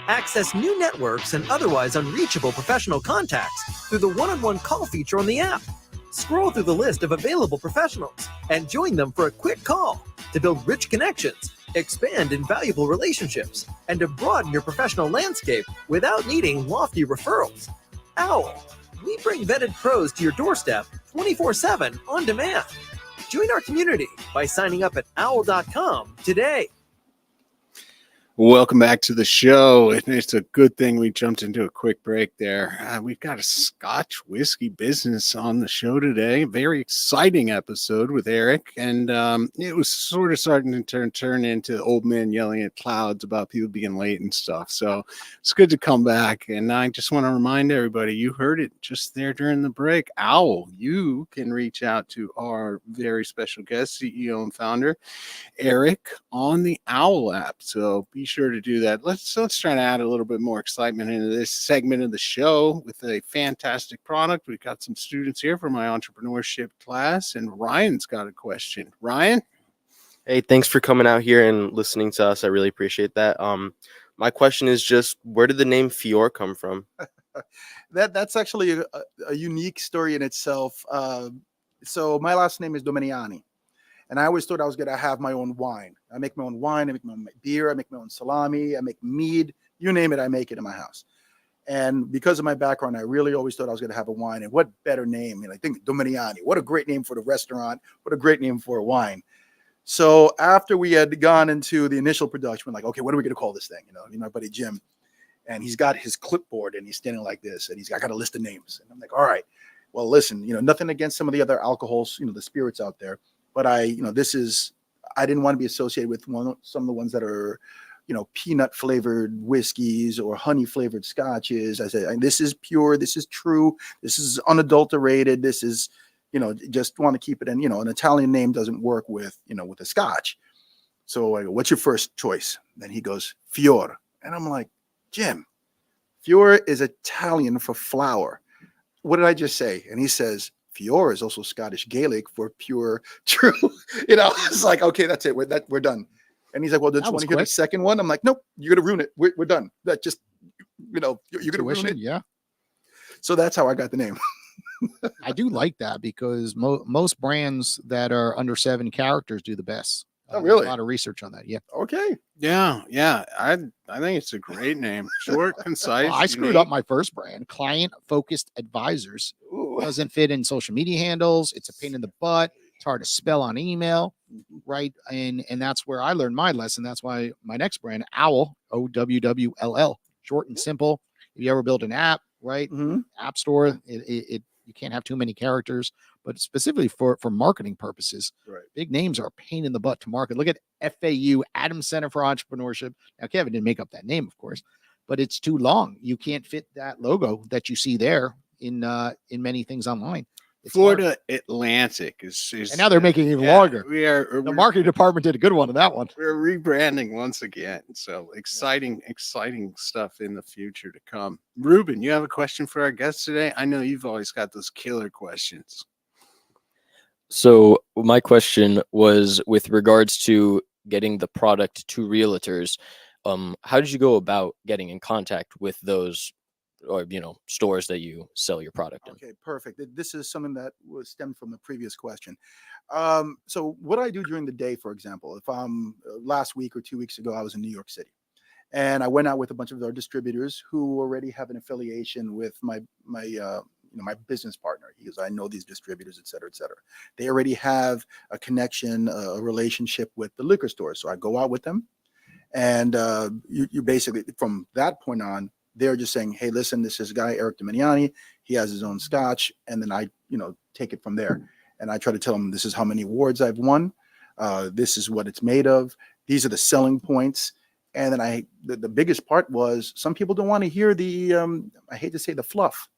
Access new networks and otherwise unreachable professional contacts through the one-on-one call feature on the app. Scroll through the list of available professionals and join them for a quick call to build rich connections, expand invaluable relationships, and to broaden your professional landscape without needing lofty referrals. OWL. We bring vetted pros to your doorstep 24/7 on demand. Join our community by signing up at owl.com today. Welcome back to the show. And it's a good thing we jumped into a quick break there. We've got a Scotch whiskey business on the show today. Very exciting episode with Eric. And it was sort of starting to turn into old men yelling at clouds about people being late and stuff. So it's good to come back. And I just want to remind everybody, you heard it just there during the break. OWL, you can reach out to our very special guest, CEO and founder, Eric, on the OWL app. So be sure to do that. Let's try to add a little bit more excitement into this segment of the show with a fantastic product. We've got some students here from my entrepreneurship class, and Ryan's got a question. Ryan? Hey, thanks for coming out here and listening to us. I really appreciate that. My question is just, where did the name Fior come from? That's actually a unique story in itself. So my last name is Dominijanni. And I always thought I was going to have my own wine. I make my own wine. I make my own beer. I make my own salami. I make mead. You name it, I make it in my house. And because of my background, I really always thought I was going to have a wine. And what better name? I think Dominijanni. What a great name for the restaurant. What a great name for a wine. So after we had gone into the initial production, we're like, okay, what are we going to call this thing? My buddy Jim, and he's got his clipboard and he's standing like this, and I got a list of names. And I'm like, all right, well, listen, nothing against some of the other alcohols, the spirits out there. But I didn't want to be associated with some of the ones that are, peanut flavored whiskeys or honey flavored scotches. I said, this is pure. This is true. This is unadulterated. This is, just want to keep it in, an Italian name doesn't work with a scotch. So I go, what's your first choice? Then he goes, Fior. And I'm like, Jim, Fior is Italian for flower. What did I just say? And he says, Fior is also Scottish Gaelic for pure, true. It's like, okay, that's it. We're done. And he's like, well, don't you want to hear the second one? I'm like, nope, you're going to ruin it. We're done. That just, you're going to ruin it. Yeah. So that's how I got the name. I do like that because most brands that are under 7 characters do the best. Oh, really? A lot of research on that. Yeah. Okay. Yeah. I think it's a great name. Short, concise. Well, I screwed up my first brand, Client Focused Advisors. Ooh. Doesn't fit in social media handles. It's a pain in the butt. It's hard to spell on email, right? And that's where I learned my lesson. That's why my next brand, OWL, OWWLL, short and simple. If you ever build an app, right? Mm-hmm. App store, it you can't have too many characters, but specifically for marketing purposes, Right. Big names are a pain in the butt to market. Look at FAU, Adams Center for Entrepreneurship. Now, Kevin didn't make up that name, of course, but it's too long. You can't fit that logo that you see there in many things online. It's Florida hard. Atlantic is And now they're making it even longer. The marketing department did a good one on that one. We're rebranding once again. So exciting stuff in the future to come. Ruben, you have a question for our guest today? I know you've always got those killer questions. So my question was with regards to getting the product to realtors. How did you go about getting in contact with those or stores that you sell your product in. Okay, perfect. This is something that was stemmed from the previous question. So what I do during the day, for example, if I'm last week or 2 weeks ago, I was in New York City, and I went out with a bunch of our distributors who already have an affiliation with my my business partner. He goes, I know these distributors, et cetera, et cetera. They already have a connection, a relationship with the liquor store. So I go out with them, and you basically, from that point on, they're just saying, hey, listen, this is a guy, Eric Dominijanni. He has his own scotch. And then I, take it from there. And I try to tell them, this is how many awards I've won. This is what it's made of. These are the selling points. And then the biggest part was, some people don't want to hear the, I hate to say, the fluff.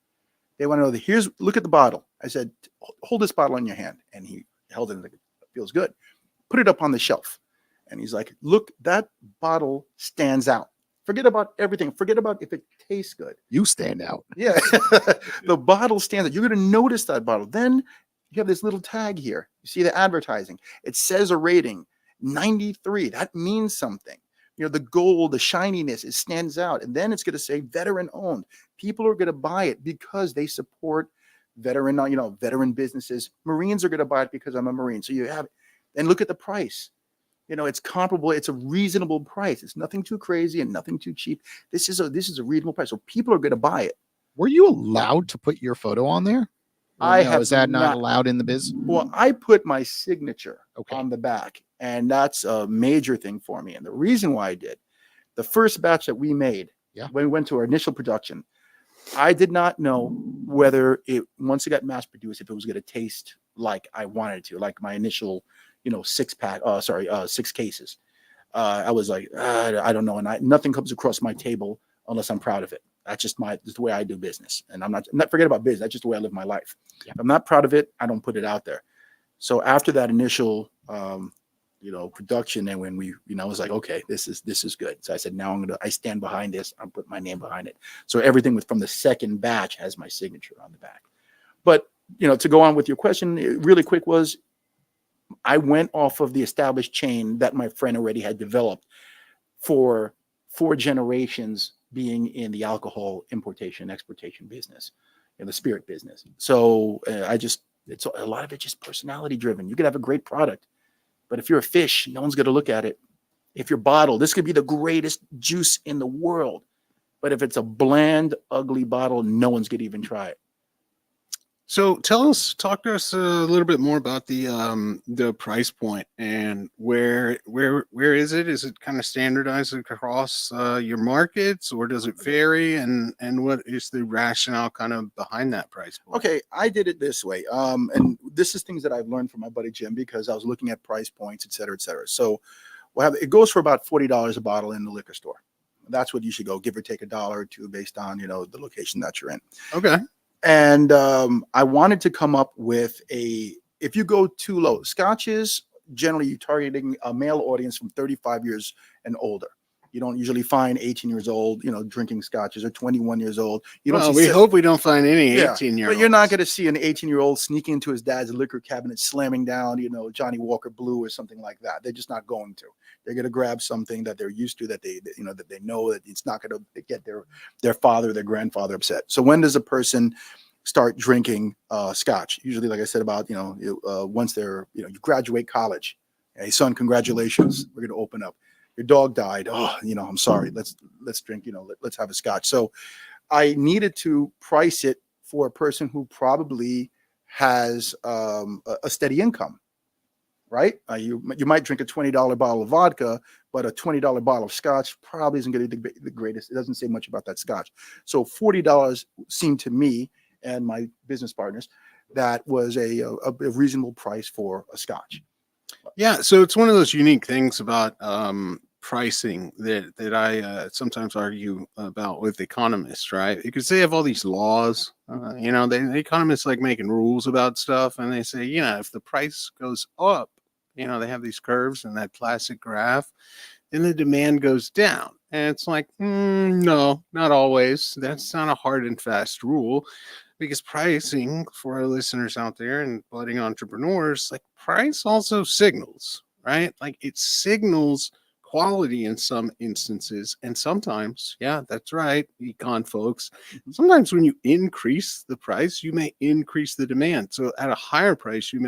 They want to know look at the bottle. I said, hold this bottle in your hand. And he held it, and it feels good. Put it up on the shelf. And he's like, look, that bottle stands out. Forget about everything. Forget about if it tastes good. You stand out. Yeah. The bottle stands out. You're going to notice that bottle. Then you have this little tag here. You see the advertising. It says a rating, 93. That means something. The gold, the shininess, it stands out. And then it's going to say veteran owned. People are going to buy it because they support veteran businesses. Marines are going to buy it because I'm a Marine. So you have it. And look at the price. It's comparable. It's a reasonable price. It's nothing too crazy and nothing too cheap. This is a reasonable price. So people are going to buy it. Were you allowed to put your photo on there? Is that not allowed in the biz? Well, I put my signature Okay. on the back, and that's a major thing for me. And the reason why I did, the first batch that we made, when we went to our initial production, I did not know whether once it got mass produced, if it was going to taste like I wanted it to, like my initial 6 cases. I was like, I don't know. And nothing comes across my table unless I'm proud of it. That's just the way I do business. And I'm not forget about business. That's just the way I live my life. Yeah. If I'm not proud of it, I don't put it out there. So after that initial, production, and when I was like, okay, this is good. So I said, now I stand behind this. I'll put my name behind it. So everything from the second batch has my signature on the back. But, to go on with your question really quick was, I went off of the established chain that my friend already had developed for 4 generations being in the alcohol importation, exportation business, in the spirit business. So it's a lot of it just personality driven. You could have a great product, but if you're a fish, no one's going to look at it. If you're bottled, this could be the greatest juice in the world. But if it's a bland, ugly bottle, no one's going to even try it. So talk to us a little bit more about the price point, and where is it? Is it kind of standardized across your markets, or does it vary? And what is the rationale kind of behind that price point? Okay, I did it this way. And this is things that I've learned from my buddy Jim, because I was looking at price points, et cetera, et cetera. So it goes for about $40 a bottle in the liquor store. That's what you should go, give or take $1 or $2 based on, the location that you're in. Okay. And I wanted to come up with if you go too low, scotches, generally you're targeting a male audience from 35 years and older. You don't usually find 18 years old, drinking scotches, or 21 years old. We hope we don't find any 18-year-olds. But you're not going to see an 18-year-old sneaking into his dad's liquor cabinet, slamming down, Johnny Walker Blue or something like that. They're just not going to. They're going to grab something that they're used to, that they know that it's not going to get their father, their grandfather upset. So when does a person start drinking scotch? Usually, like I said, about once they're you graduate college. Hey son, congratulations, we're going to open up. Your dog died. Oh, I'm sorry. Let's drink. Let's have a scotch. So I needed to price it for a person who probably has a steady income. Right? You might drink a $20 bottle of vodka, but a $20 bottle of scotch probably isn't going to be the greatest. It doesn't say much about that scotch. So $40 seemed to me and my business partners that was a reasonable price for a scotch. Yeah, so it's one of those unique things about pricing that I sometimes argue about with economists, right? Because they have all these laws, the economists like making rules about stuff, and they say, if the price goes up, they have these curves and that classic graph, then the demand goes down. And it's like, no, not always. That's not a hard and fast rule, because pricing, for our listeners out there and budding entrepreneurs, like, price also signals, right? Like, it signals quality in some instances. And sometimes, yeah, that's right, econ folks. Sometimes when you increase the price, you may increase the demand. So at a higher price, you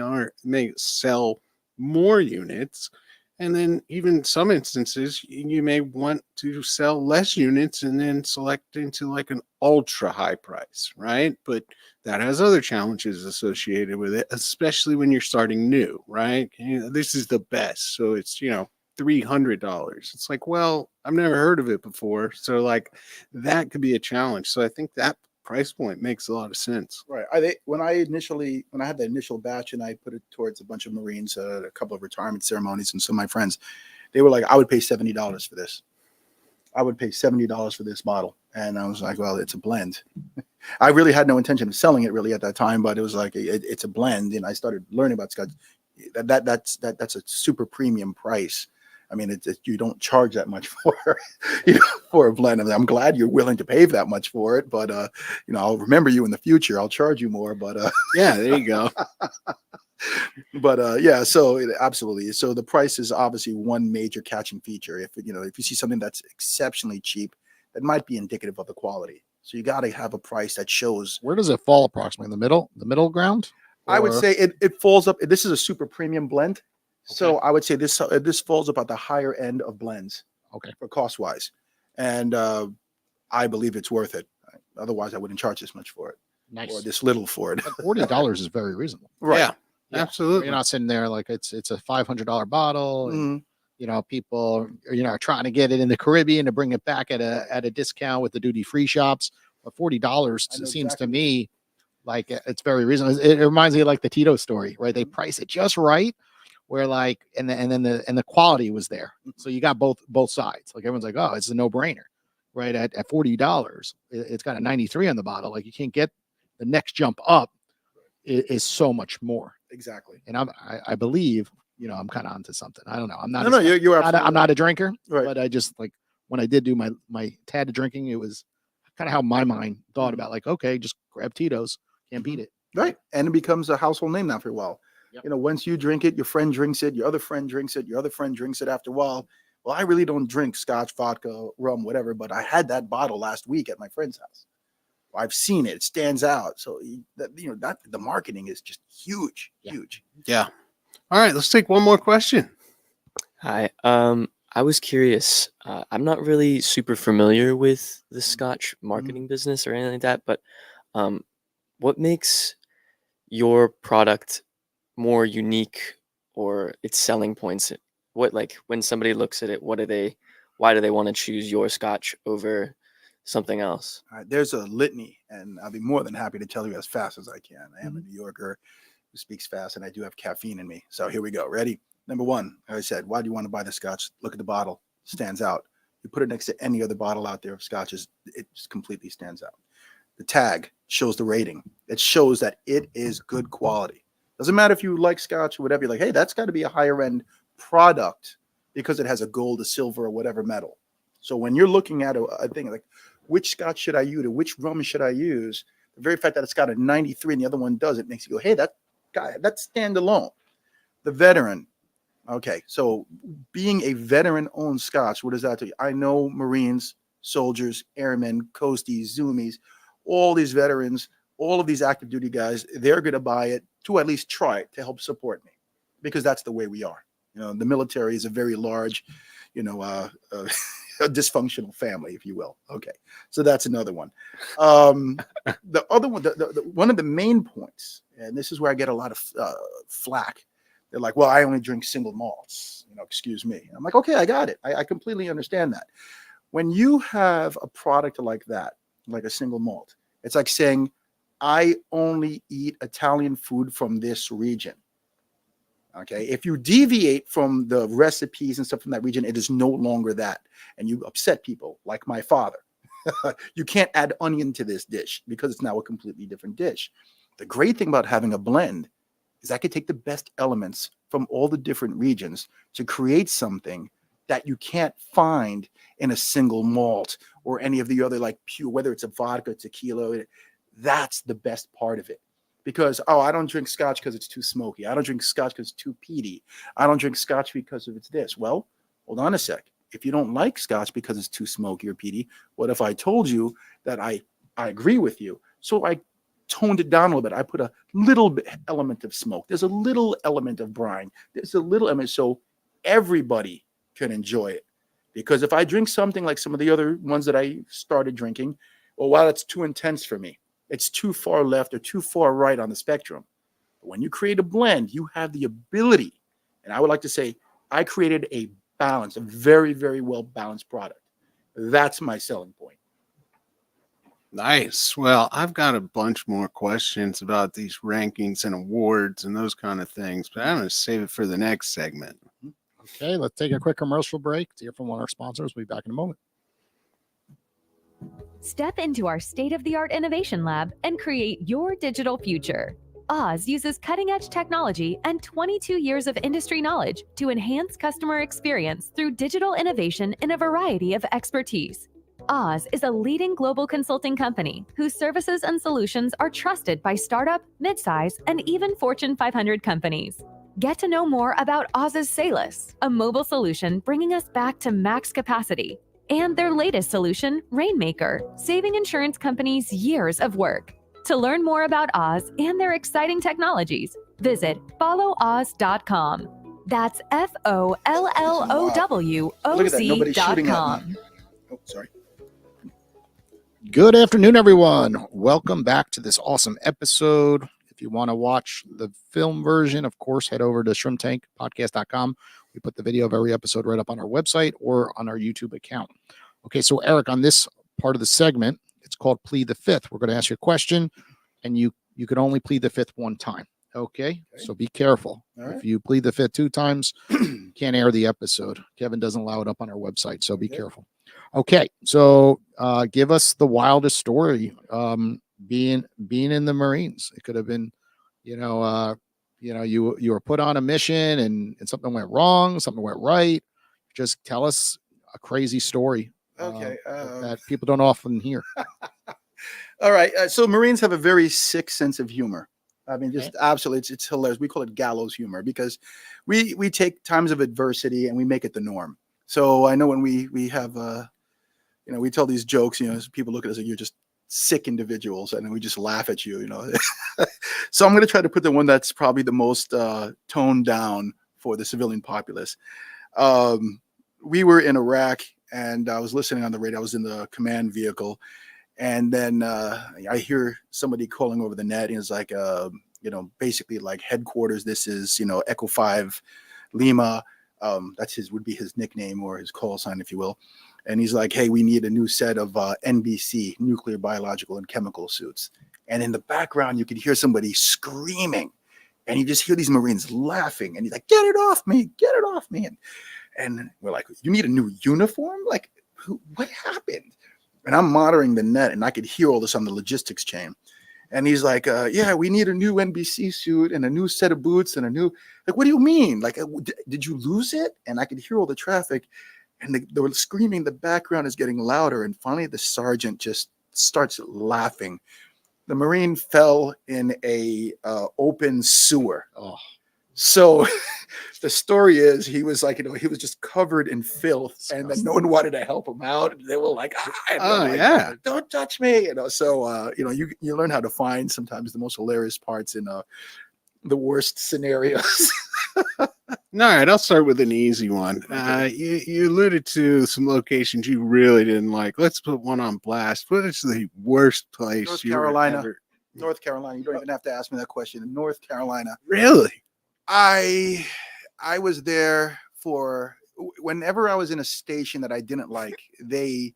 may sell more units. And then even some instances, you may want to sell less units and then select into like an ultra high price, right? But that has other challenges associated with it, especially when you're starting new, right? This is the best. So it's, $300. It's like, well, I've never heard of it before. So like that could be a challenge. So I think that price point makes a lot of sense. Right. When I had the initial batch and I put it towards a bunch of Marines, a couple of retirement ceremonies, and some of my friends, they were like, I would pay $70 for this. I would pay $70 for this bottle. And I was like, well, it's a blend. I really had no intention of selling it really at that time, but it was like, it's a blend. And I started learning about Scotch. That's a super premium price. I mean, you don't charge that much for for a blend. I mean, I'm glad you're willing to pay that much for it, but I'll remember you in the future. I'll charge you more, but yeah, there you go. But yeah, so absolutely. So the price is obviously one major catching feature. If you see something that's exceptionally cheap, that might be indicative of the quality. So you got to have a price that shows. Where does it fall approximately? In the middle ground? I would Or- say it falls up. This is a super premium blend. So I would say this falls up at the higher end of blends. Okay. For cost wise, and I believe it's worth it. Otherwise, I wouldn't charge this much for it, Nice. or this little for it. $40 is very reasonable. Right. Yeah, Yeah. absolutely. You're not sitting there like it's a $500 bottle. And, people are trying to get it in the Caribbean to bring it back at a discount with the duty free shops. But $40 seems to me like it's very reasonable. It reminds me of like the Tito story, right? They price it just right. Where like and then the quality was there, so you got both sides. Like everyone's like, oh, it's a no brainer, right? At $40, it's got a 93 on the bottle. Like you can't get the next jump up is so much more. Exactly. And I believe I'm kind of onto something. I don't know. I'm not. No, you're I'm not a drinker, right. But I just like when I did do my tad of drinking, it was kind of how my mind thought about like, okay, just grab Tito's, can't beat it. Right, and it becomes a household name after a while. Yep. Once you drink it, your friend drinks it, your other friend drinks it, your other friend drinks it after a while. Well, I really don't drink scotch, vodka, rum, whatever, but I had that bottle last week at my friend's house. I've seen it. It stands out. So that the marketing is just huge. Yeah. All right, let's take one more question. Hi. I was curious. I'm not really super familiar with the Scotch marketing business or anything like that, but what makes your product more unique or its selling points? What, like, when somebody looks at it, why do they want to choose your Scotch over something else? All right, there's a litany, and I'll be more than happy to tell you as fast as I can. I am a New Yorker who speaks fast, and I do have caffeine in me. So here we go. Ready? Number one, like I said, why do you want to buy the Scotch? Look at the bottle. Stands out. You put it next to any other bottle out there of Scotches, it just completely stands out. The tag shows the rating. It shows that it is good quality. Doesn't matter if you like Scotch or whatever. You're like, hey, that's got to be a higher end product because it has a gold, a silver, or whatever metal. So when you're looking at a thing like, which Scotch should I use or which rum should I use? The very fact that it's got a 93 and the other one does, it makes you go, hey, that guy, that's standalone. The veteran. Okay, so being a veteran-owned Scotch, what does that do? I know Marines, soldiers, airmen, coasties, zoomies, all these veterans, all of these active duty guys, they're going to buy it to at least try it to help support me, because that's the way we are. The military is a very large, a dysfunctional family, if you will. Okay, so that's another one. The other one, one of the main points, and this is where I get a lot of flack. They're like, well, I only drink single malts. Excuse me. I'm like, okay, I got it. I completely understand that. When you have a product like that, like a single malt, it's like saying, I only eat Italian food from this region. Okay. If you deviate from the recipes and stuff from that region, it is no longer that. And you upset people like my father. You can't add onion to this dish because it's now a completely different dish. The great thing about having a blend is I could take the best elements from all the different regions to create something that you can't find in a single malt or any of the other, like pure, whether it's a vodka, tequila. That's the best part of it. Because, I don't drink Scotch because it's too smoky. I don't drink Scotch because it's too peaty. I don't drink Scotch because of it's this. Well, hold on a sec. if you don't like Scotch because it's too smoky or peaty, what if I told you that I agree with you? So I toned it down a little bit. I put a little bit element of smoke. There's a little element of brine. There's a little element, so everybody can enjoy it. Because if I drink something like some of the other ones that I started drinking, well, wow, that's too intense for me. It's too far left or too far right on the spectrum. But when you create a blend, you have the ability, and I would like to say, I created a balance, a very, very well balanced product. That's my selling point. Nice. Well, I've got a bunch more questions about these rankings and awards and those kind of things, but I'm going to save it for the next segment. Okay, let's take a quick commercial break to hear from one of our sponsors. We'll be back in a moment. Step into our state-of-the-art innovation lab and create your digital future. Oz uses cutting-edge technology and 22 years of industry knowledge to enhance customer experience through digital innovation in a variety of expertise. Oz is a leading global consulting company whose services and solutions are trusted by startup, midsize, and even Fortune 500 companies. Get to know more about Oz's Salus, a mobile solution bringing us back to max capacity, and their latest solution, Rainmaker, saving insurance companies years of work. To learn more about Oz and their exciting technologies, visit followoz.com. That's FOLLOWOZ.com. Oh, sorry. Good afternoon, everyone. Welcome back to this awesome episode. If you want to watch the film version, of course, head over to shrimptankpodcast.com. We put the video of every episode right up on our website or on our YouTube account. Okay, so Eric, on this part of the segment, it's called Plead the Fifth. We're going to ask you a question, and you can only plead the fifth one time. Okay? So be careful. All right. If you plead the fifth two times, you can't air the episode. Kevin doesn't allow it up on our website, so be careful. Okay, so give us the wildest story. Being in the Marines, it could have been, you were put on a mission and something went wrong, something went right. Just tell us a crazy story. Okay. That people don't often hear. All right. So Marines have a very sick sense of humor. I mean, just absolutely, it's hilarious. We call it gallows humor because we take times of adversity and we make it the norm. So I know when we have, we tell these jokes, people look at us like you're just sick individuals, and then we just laugh at you, So I'm going to try to put the one that's probably the most toned down for the civilian populace. We were in Iraq, and I was listening on the radio. I was in the command vehicle, and then I hear somebody calling over the net, and it's like, basically like headquarters. This is, Echo 5 Lima. Would be his nickname or his call sign, if you will. And he's like, hey, we need a new set of NBC, nuclear, biological, and chemical suits. And in the background, you could hear somebody screaming. And you just hear these Marines laughing. And he's like, get it off me. Get it off me. And we're like, you need a new uniform? Like, what happened? And I'm monitoring the net, and I could hear all this on the logistics chain. And he's like, yeah, we need a new NBC suit and a new set of boots and a new, like, what do you mean? Like, did you lose it? And I could hear all the traffic, and they were screaming. The background is getting louder. And finally, the sergeant just starts laughing. The Marine fell in a open sewer. Oh. So the story is he was like, he was just covered in filth, and then no one wanted to help him out. They were like, don't touch me. So, you learn how to find sometimes the most hilarious parts in the worst scenarios. All right, I'll start with an easy one. You alluded to some locations you really didn't like. Let's put one on blast. What is the worst place? North Carolina. North Carolina. You don't even have to ask me that question. In North Carolina. Really? I was there for whenever I was in a station that I didn't like, they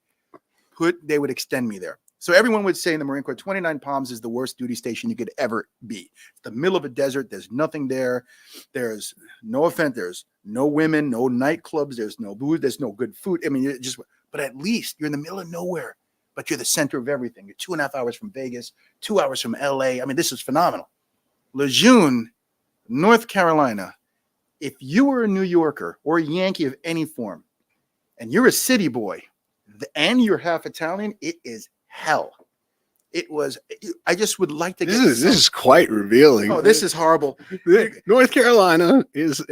would extend me there. So everyone would say in the Marine Corps, 29 Palms is the worst duty station you could ever be. It's the middle of a desert. There's nothing there. There's no offense. There's no women, no nightclubs. There's no booze. There's no good food. I mean, but at least you're in the middle of nowhere, but you're the center of everything. You're 2.5 hours from Vegas, 2 hours from LA. I mean, this is phenomenal. Lejeune, North Carolina. If you were a New Yorker or a Yankee of any form, and you're a city boy, and you're half Italian, it is hell. It was. I just would like to. This is quite revealing. Oh, this is horrible. North Carolina is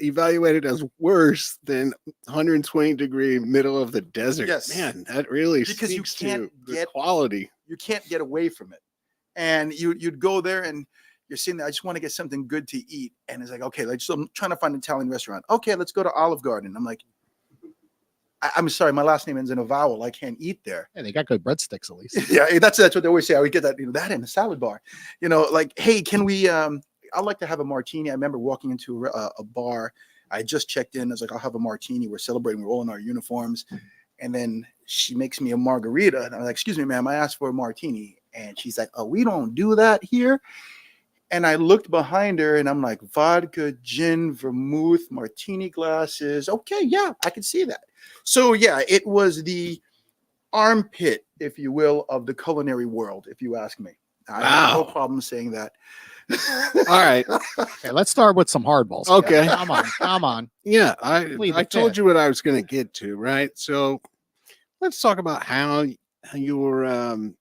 evaluated as worse than 120-degree middle of the desert. Yes. Man, that really Because you speaks can't to the get- quality. You can't get away from it. And you'd go there and you're sitting there, I just want to get something good to eat. And it's like, okay, like, so I'm trying to find an Italian restaurant. Okay, let's go to Olive Garden. I'm like, I'm sorry, my last name ends in a vowel. I can't eat there. Yeah, they got good breadsticks at least. Yeah, that's what they always say. I would get that, that in a salad bar. Like, hey, can we I'd like to have a martini. I remember walking into a bar. I just checked in. I was like, I'll have a martini. We're celebrating. We're all in our uniforms. And then she makes me a margarita. And I'm like, excuse me, ma'am, I asked for a martini. And she's like, oh, we don't do that here. And I looked behind her and I'm like, vodka, gin, vermouth, martini glasses. Okay, yeah, I can see that. So yeah, it was the armpit, if you will, of the culinary world, if you ask me. I have no problem saying that. All right. Okay, let's start with some hardballs. Okay. Come on. Yeah, Plead the I told fifth. you what I was going to get to, right? So let's talk about how your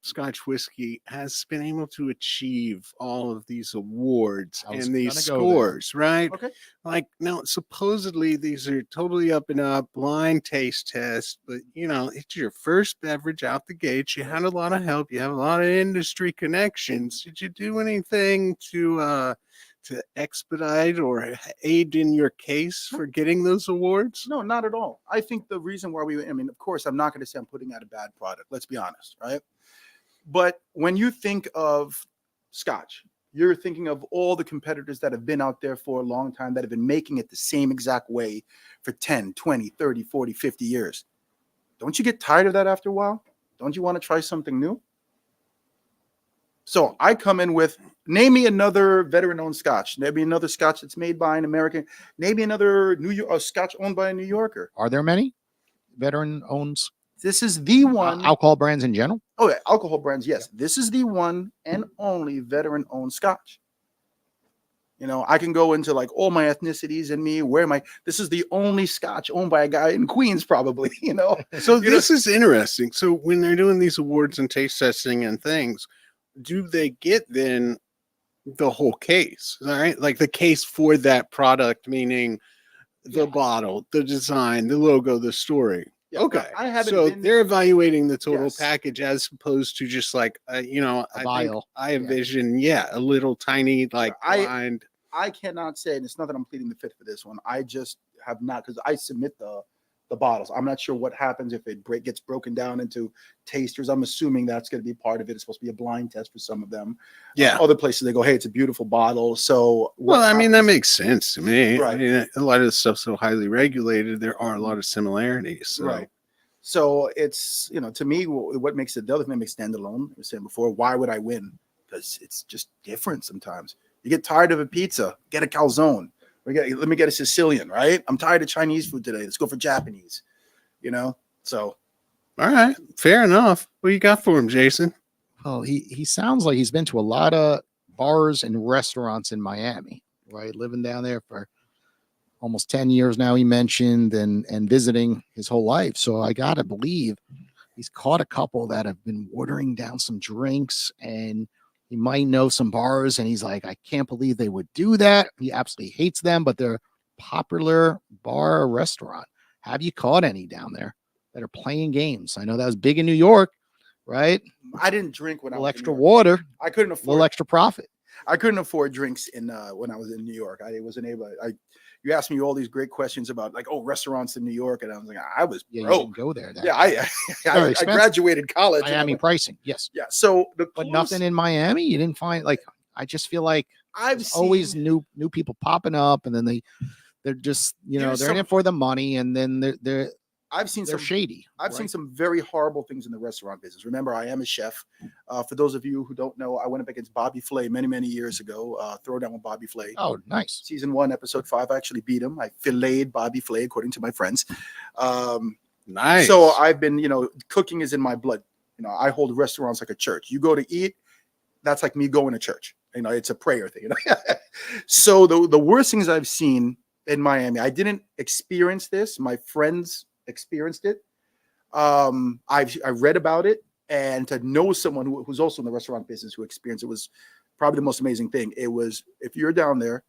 Scotch whiskey has been able to achieve all of these awards I was and these gonna go there. scores, right? Okay. Like, now, supposedly these are totally up and up, blind taste tests, but it's your first beverage out the gate. You had a lot of help. You have a lot of industry connections. Did you do anything to expedite or aid in your case for getting those awards? No, not at all. I think the reason why of course, I'm not going to say I'm putting out a bad product. Let's be honest, right? But when you think of Scotch, you're thinking of all the competitors that have been out there for a long time, that have been making it the same exact way for 10, 20, 30, 40, 50 years. Don't you get tired of that after a while? Don't you want to try something new? So I come in with, name me another veteran-owned Scotch. Maybe another Scotch that's made by an American. Maybe another Scotch owned by a New Yorker. Are there many veteran-owned This is the one. alcohol brands in general? Oh, yeah, alcohol brands. Yes, this is the one and only veteran-owned Scotch. I can go into like all my ethnicities and me. This is the only Scotch owned by a guy in Queens, probably. So this is interesting. So when they're doing these awards and taste testing and things, do they get then the whole case? All right, like the case for that product, meaning the bottle, the design, the logo, the story. Yeah, Okay, I haven't so been- they're evaluating the total Yes. package as opposed to just like I vial. envision a little tiny like blind. I cannot say, and it's not that I'm pleading the fifth for this one. I just have not, because I submit the bottles. I'm not sure what happens if it gets broken down into tasters. I'm assuming that's going to be part of it. It's supposed to be a blind test for some of them. Yeah. Other places they go, hey, it's a beautiful bottle. So Well, I mean, that makes sense to me. Right. I mean, a lot of the stuff's so highly regulated. There are a lot of similarities. So. Right. So it's, to me, what makes it, the other thing that makes standalone, I was saying before, why would I win? Because it's just different sometimes. You get tired of a pizza, get a calzone. Let me get a Sicilian, right? I'm tired of Chinese food today. Let's go for Japanese, So. All right. Fair enough. What you got for him, Jason? Well, he sounds like he's been to a lot of bars and restaurants in Miami, right? Living down there for almost 10 years now, he mentioned, and visiting his whole life. So I got to believe he's caught a couple that have been watering down some drinks, and he might know some bars, and he's like, I can't believe they would do that. He absolutely hates them, but they're popular bar or restaurant. Have you caught any down there that are playing games? I know that was big in New York, right? I didn't drink when A I little was extra in New York. water, I couldn't a afford little extra profit. I couldn't afford drinks when I was in New York. I wasn't able. You asked me all these great questions about restaurants in New York, and I was like, I was Yeah, you broke. didn't go there. Then. Yeah, I expensive. graduated college. and I Miami went- pricing, yes. Yeah. So But nothing in Miami. You didn't find I just feel like I've there's always seen- new people popping up, and then they're just Here's they're in some- it for the money, and then they're I've seen some shady. I've seen right? some very horrible things in the restaurant business. Remember, I am a chef. For those of you who don't know, I went up against Bobby Flay many years ago. Throw down with Bobby Flay. Oh, nice. Season 1, episode 5. I actually beat him. I filleted Bobby Flay, according to my friends. Nice. So I've been, cooking is in my blood. I hold restaurants like a church. You go to eat, that's like me going to church. It's a prayer thing. So the worst things I've seen in Miami, I didn't experience this. My friends experienced it. I read about it, and to know someone who's also in the restaurant business who experienced it was probably the most amazing thing. It was, if you're down there,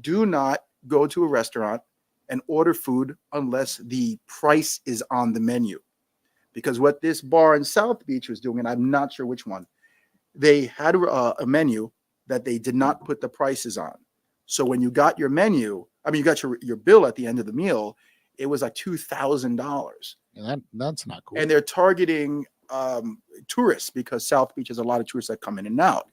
do not go to a restaurant and order food unless the price is on the menu. Because what this bar in South Beach was doing, and I'm not sure which one, they had a menu that they did not put the prices on. So when you got your menu, you got your bill at the end of the meal, it was like $2,000. Yeah, that's not cool. And they're targeting tourists because South Beach has a lot of tourists that come in and out.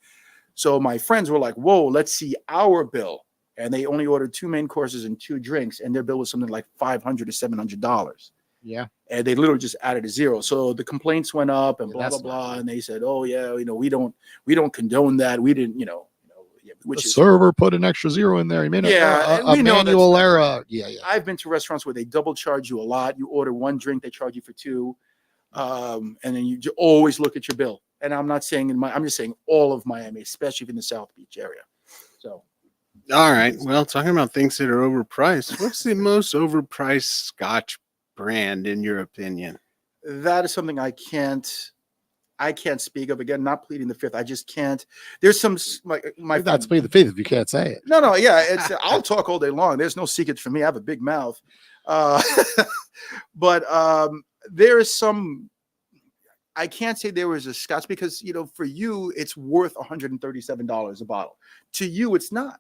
So my friends were like, whoa, let's see our bill. And they only ordered 2 main courses and 2 drinks, and their bill was something like $500 to $700. Yeah. And they literally just added a zero. So the complaints went up and Yeah, blah, blah, that's blah. not And they said, oh yeah, we don't condone that. We didn't, which the is, server put an extra zero in there. He made Yeah, and a we know that's manual not error. Yeah. I've been to restaurants where they double charge you a lot. You order 1 drink, they charge you for 2. And then you always look at your bill. And I'm not saying I'm just saying all of Miami, especially in the South Beach area. So. All right. Well, talking about things that are overpriced, what's the most overpriced Scotch brand in your opinion? That is something I can't speak of. Again, not pleading the fifth. I just can't. There's some my That's plead the fifth if you can't say it. No, yeah, it's I'll talk all day long. There's no secrets for me. I have a big mouth. But there is some. I can't say there was a Scotch because for you it's worth $137 a bottle. To you, it's not.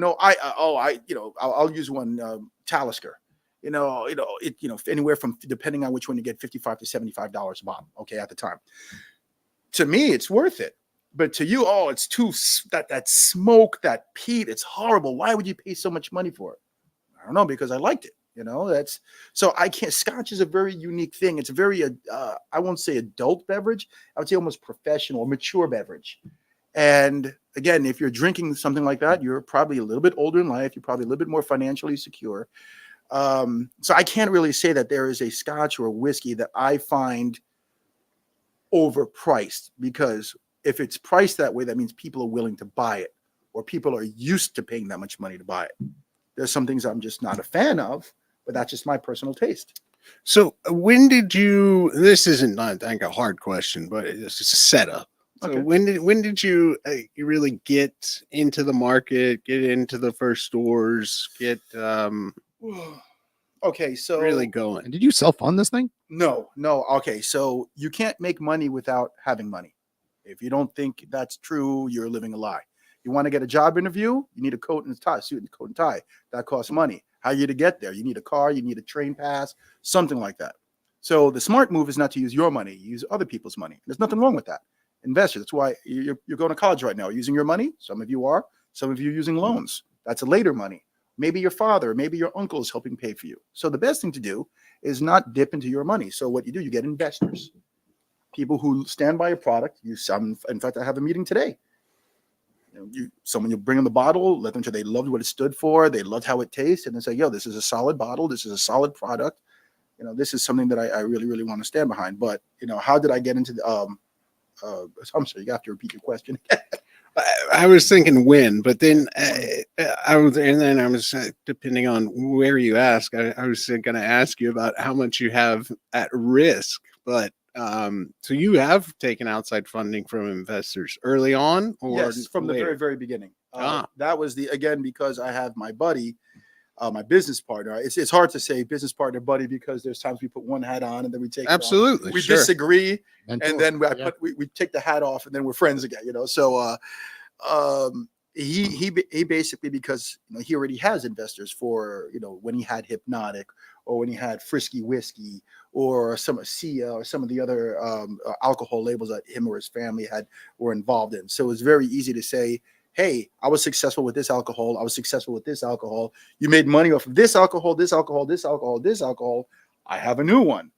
I'll use one Talisker. Anywhere from, depending on which one you get, $55 to $75 a bottle. Okay, at the time. To me, it's worth it. But to you, it's too that smoke, that peat, it's horrible. Why would you pay so much money for it? I don't know, because I liked it. That's so I can't. Scotch is a very unique thing. It's a very I won't say adult beverage. I would say almost professional, mature beverage. And again, if you're drinking something like that, you're probably a little bit older in life. You're probably a little bit more financially secure. So I can't really say that there is a Scotch or a whiskey that I find overpriced, because if it's priced that way, that means people are willing to buy it, or people are used to paying that much money to buy it. There's some things I'm just not a fan of, but that's just my personal taste. So when did you, this isn't not, I think, a hard question, but it's just a setup. So Okay. when did you really get into the market, get into the first stores, get Okay, so really going? And did you self-fund this thing? No. Okay, so you can't make money without having money. If you don't think that's true, you're living a lie. You want to get a job interview, you need a coat and tie, suit and coat and tie. That costs money. How are you to get there? You need a car, you need a train pass, something like that. So the smart move is not to use your money, use other people's money. There's nothing wrong with that. Investors, that's why you're going to college right now, using your money. Some of you are, some of you are using loans. That's a later money. Maybe your father, maybe your uncle is helping pay for you. So the best thing to do is not dip into your money. So what you do, you get investors, people who stand by a product. In fact, I have a meeting today. Someone, you bring them the bottle, let them know they loved what it stood for, they loved how it tastes, and then say, yo, this is a solid bottle, this is a solid product. This is something that I really, really want to stand behind. But how did I get into the I'm sorry, you have to repeat your question. I was thinking when, but then I was depending on where you ask, I was going to ask you about how much you have at risk. But so you have taken outside funding from investors early on, or yes, from the later? very, very beginning. That was because I have my buddy, my business partner. It's hard to say business partner, buddy, because there's times we put one hat on and then we take it off. Absolutely, We sure. disagree, Mentor. and then we take the hat off, and then we're friends again. So he basically, because he already has investors for when he had Hypnotic, or when he had Frisky Whiskey, or some Sia, or some of the other alcohol labels that him or his family were involved in. So it's very easy to say, hey, I was successful with this alcohol. I was successful with this alcohol. You made money off of this alcohol, this alcohol, this alcohol, this alcohol. I have a new one.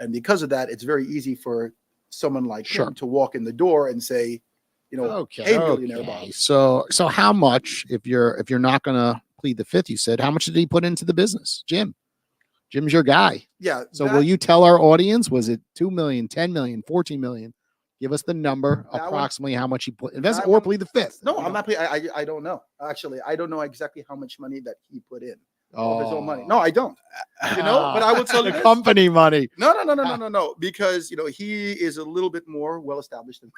And because of that, it's very easy for someone like him to walk in the door and say, hey, millionaire Bob. So how much, if you're not gonna plead the fifth, you said, how much did he put into the business? Jim's your guy. Yeah. So will you tell our audience, was it 2 million, 10 million, 14 million? Give us the number, approximately how much he put invest, or plead the fifth. No, I'm not. I don't know. Actually, I don't know exactly how much money that he put in. of his own money. No, I don't. But I will tell you the this. company money. No, because he is a little bit more well established than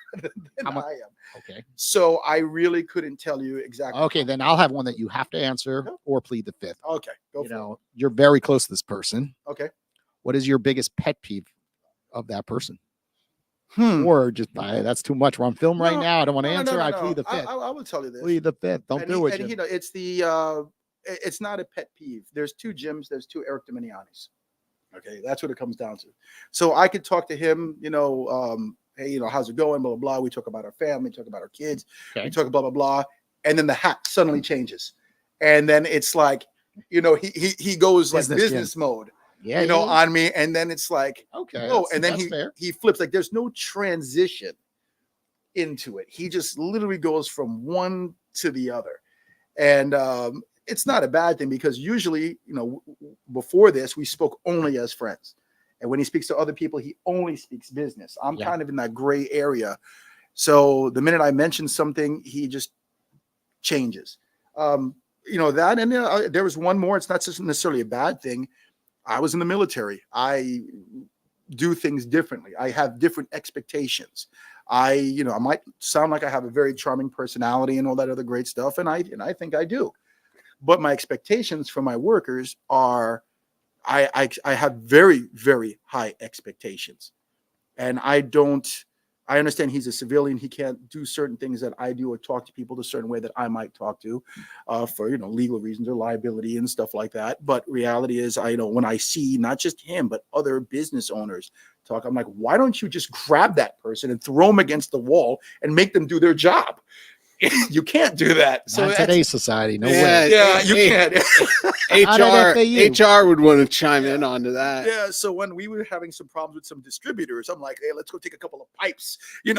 I am. Okay. So I really couldn't tell you exactly. Okay, then I'll have one that you have to answer or plead the fifth. Okay, go for it. You're very close to this person. Okay. What is your biggest pet peeve of that person? Or just that's too much. We're on film right now. I don't want to answer. I plead the fifth. I will tell you this. Plead the fifth. Don't do it. And it's the it's not a pet peeve. There's two Jims. There's two Eric Dominijannis. Okay, that's what it comes down to. So I could talk to him. Hey, how's it going? Blah blah blah. We talk about our family. Talk about our kids. Okay. We talk blah blah blah. And then the hat suddenly changes, and then it's like, he goes like business mode. Yeah, on me, and then it's like, okay, and then he flips. Like there's no transition into it. He just literally goes from one to the other, and it's not a bad thing because usually, before this, we spoke only as friends, and when he speaks to other people, he only speaks business. I'm kind of in that gray area, so the minute I mention something, he just changes. That, and there was one more. It's not necessarily a bad thing. I was in the military. I do things differently. I have different expectations. I might sound like I have a very charming personality and all that other great stuff, and I think I do. But my expectations for my workers are, I have very, very high expectations, and I understand he's a civilian. He can't do certain things that I do or talk to people the certain way that I might talk to for, legal reasons or liability and stuff like that. But reality is, when I see not just him, but other business owners talk, I'm like, why don't you just grab that person and throw them against the wall and make them do their job? You can't do that. So in today's society, no way. Yeah, you can't. HR would want to chime in onto that. Yeah. So when we were having some problems with some distributors, I'm like, hey, let's go take a couple of pipes, and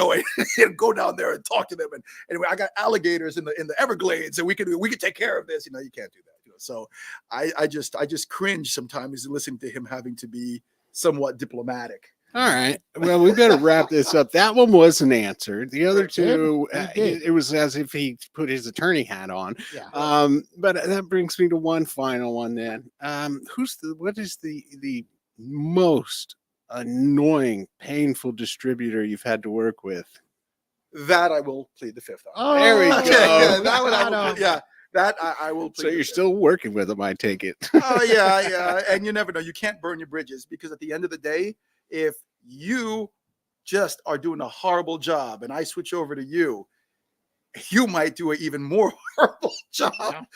go down there and talk to them. And anyway, I got alligators in the Everglades, and we can take care of this. You can't do that. So I just cringe sometimes listening to him having to be somewhat diplomatic. All right. Well, we better wrap this up. That one wasn't answered. The other two, it was as if he put his attorney hat on. Yeah. But that brings me to one final one then. What is the most annoying, painful distributor you've had to work with? That I will plead the fifth on. Oh, there we go. Yeah, that one I will plead. So you're still working with them, I take it. Oh, yeah. And you never know. You can't burn your bridges because at the end of the day, if you just are doing a horrible job and I switch over to you, you might do an even more horrible job.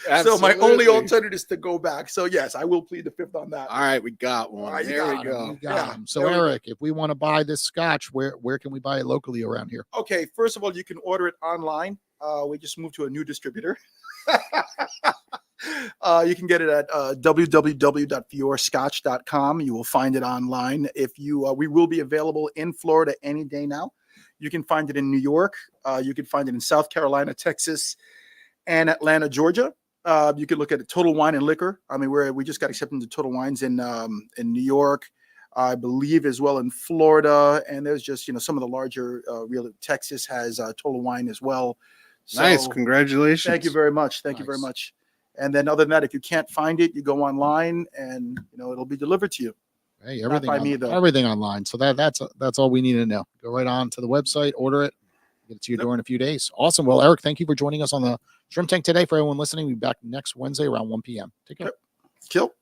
Yeah, so my only alternative is to go back. So yes, I will plead the fifth on that. All right, we got one. Right, there we go. So Eric, if we want to buy this scotch, where can we buy it locally around here? Okay, first of all, you can order it online. We just moved to a new distributor. You can get it at www.fiorscotch.com. You will find it online. We will be available in Florida any day now. You can find it in New York. You can find it in South Carolina, Texas, and Atlanta, Georgia. You can look at it, Total Wine and Liquor. I mean, we just got accepted into Total Wines in New York, I believe, as well in Florida. And there's just some of the larger Texas has Total Wine as well. So, nice, congratulations! Thank you very much. Thank you very much. And then other than that, if you can't find it, you go online and it'll be delivered to you. Hey, everything online. So that's all we need to know. Go right on to the website, order it, get it to your door in a few days. Awesome. Well, Eric, thank you for joining us on the Shrimp Tank today. For everyone listening, we'll be back next Wednesday around 1 p.m. Take care. Kill.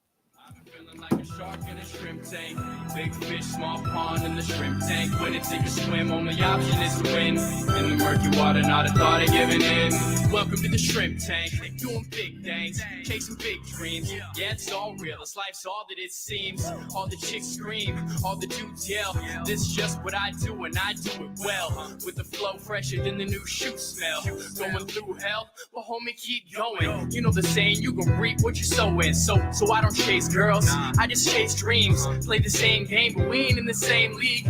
Like a shark in a shrimp tank. Big fish, small pond in the shrimp tank. When it take a swim, only option is to win. In the murky water, not a thought of giving in. Welcome to the shrimp tank. Doing big things, chasing big dreams. Yeah, it's all real. This life's all that it seems. All the chicks scream, all the dudes yell. This is just what I do, and I do it well. With the flow fresher than the new shoe smell. Going through hell, but homie, keep going. You know the saying, you can reap what you sow in. So I don't chase girls, I just chase dreams. Play the same game, but we ain't in the same league.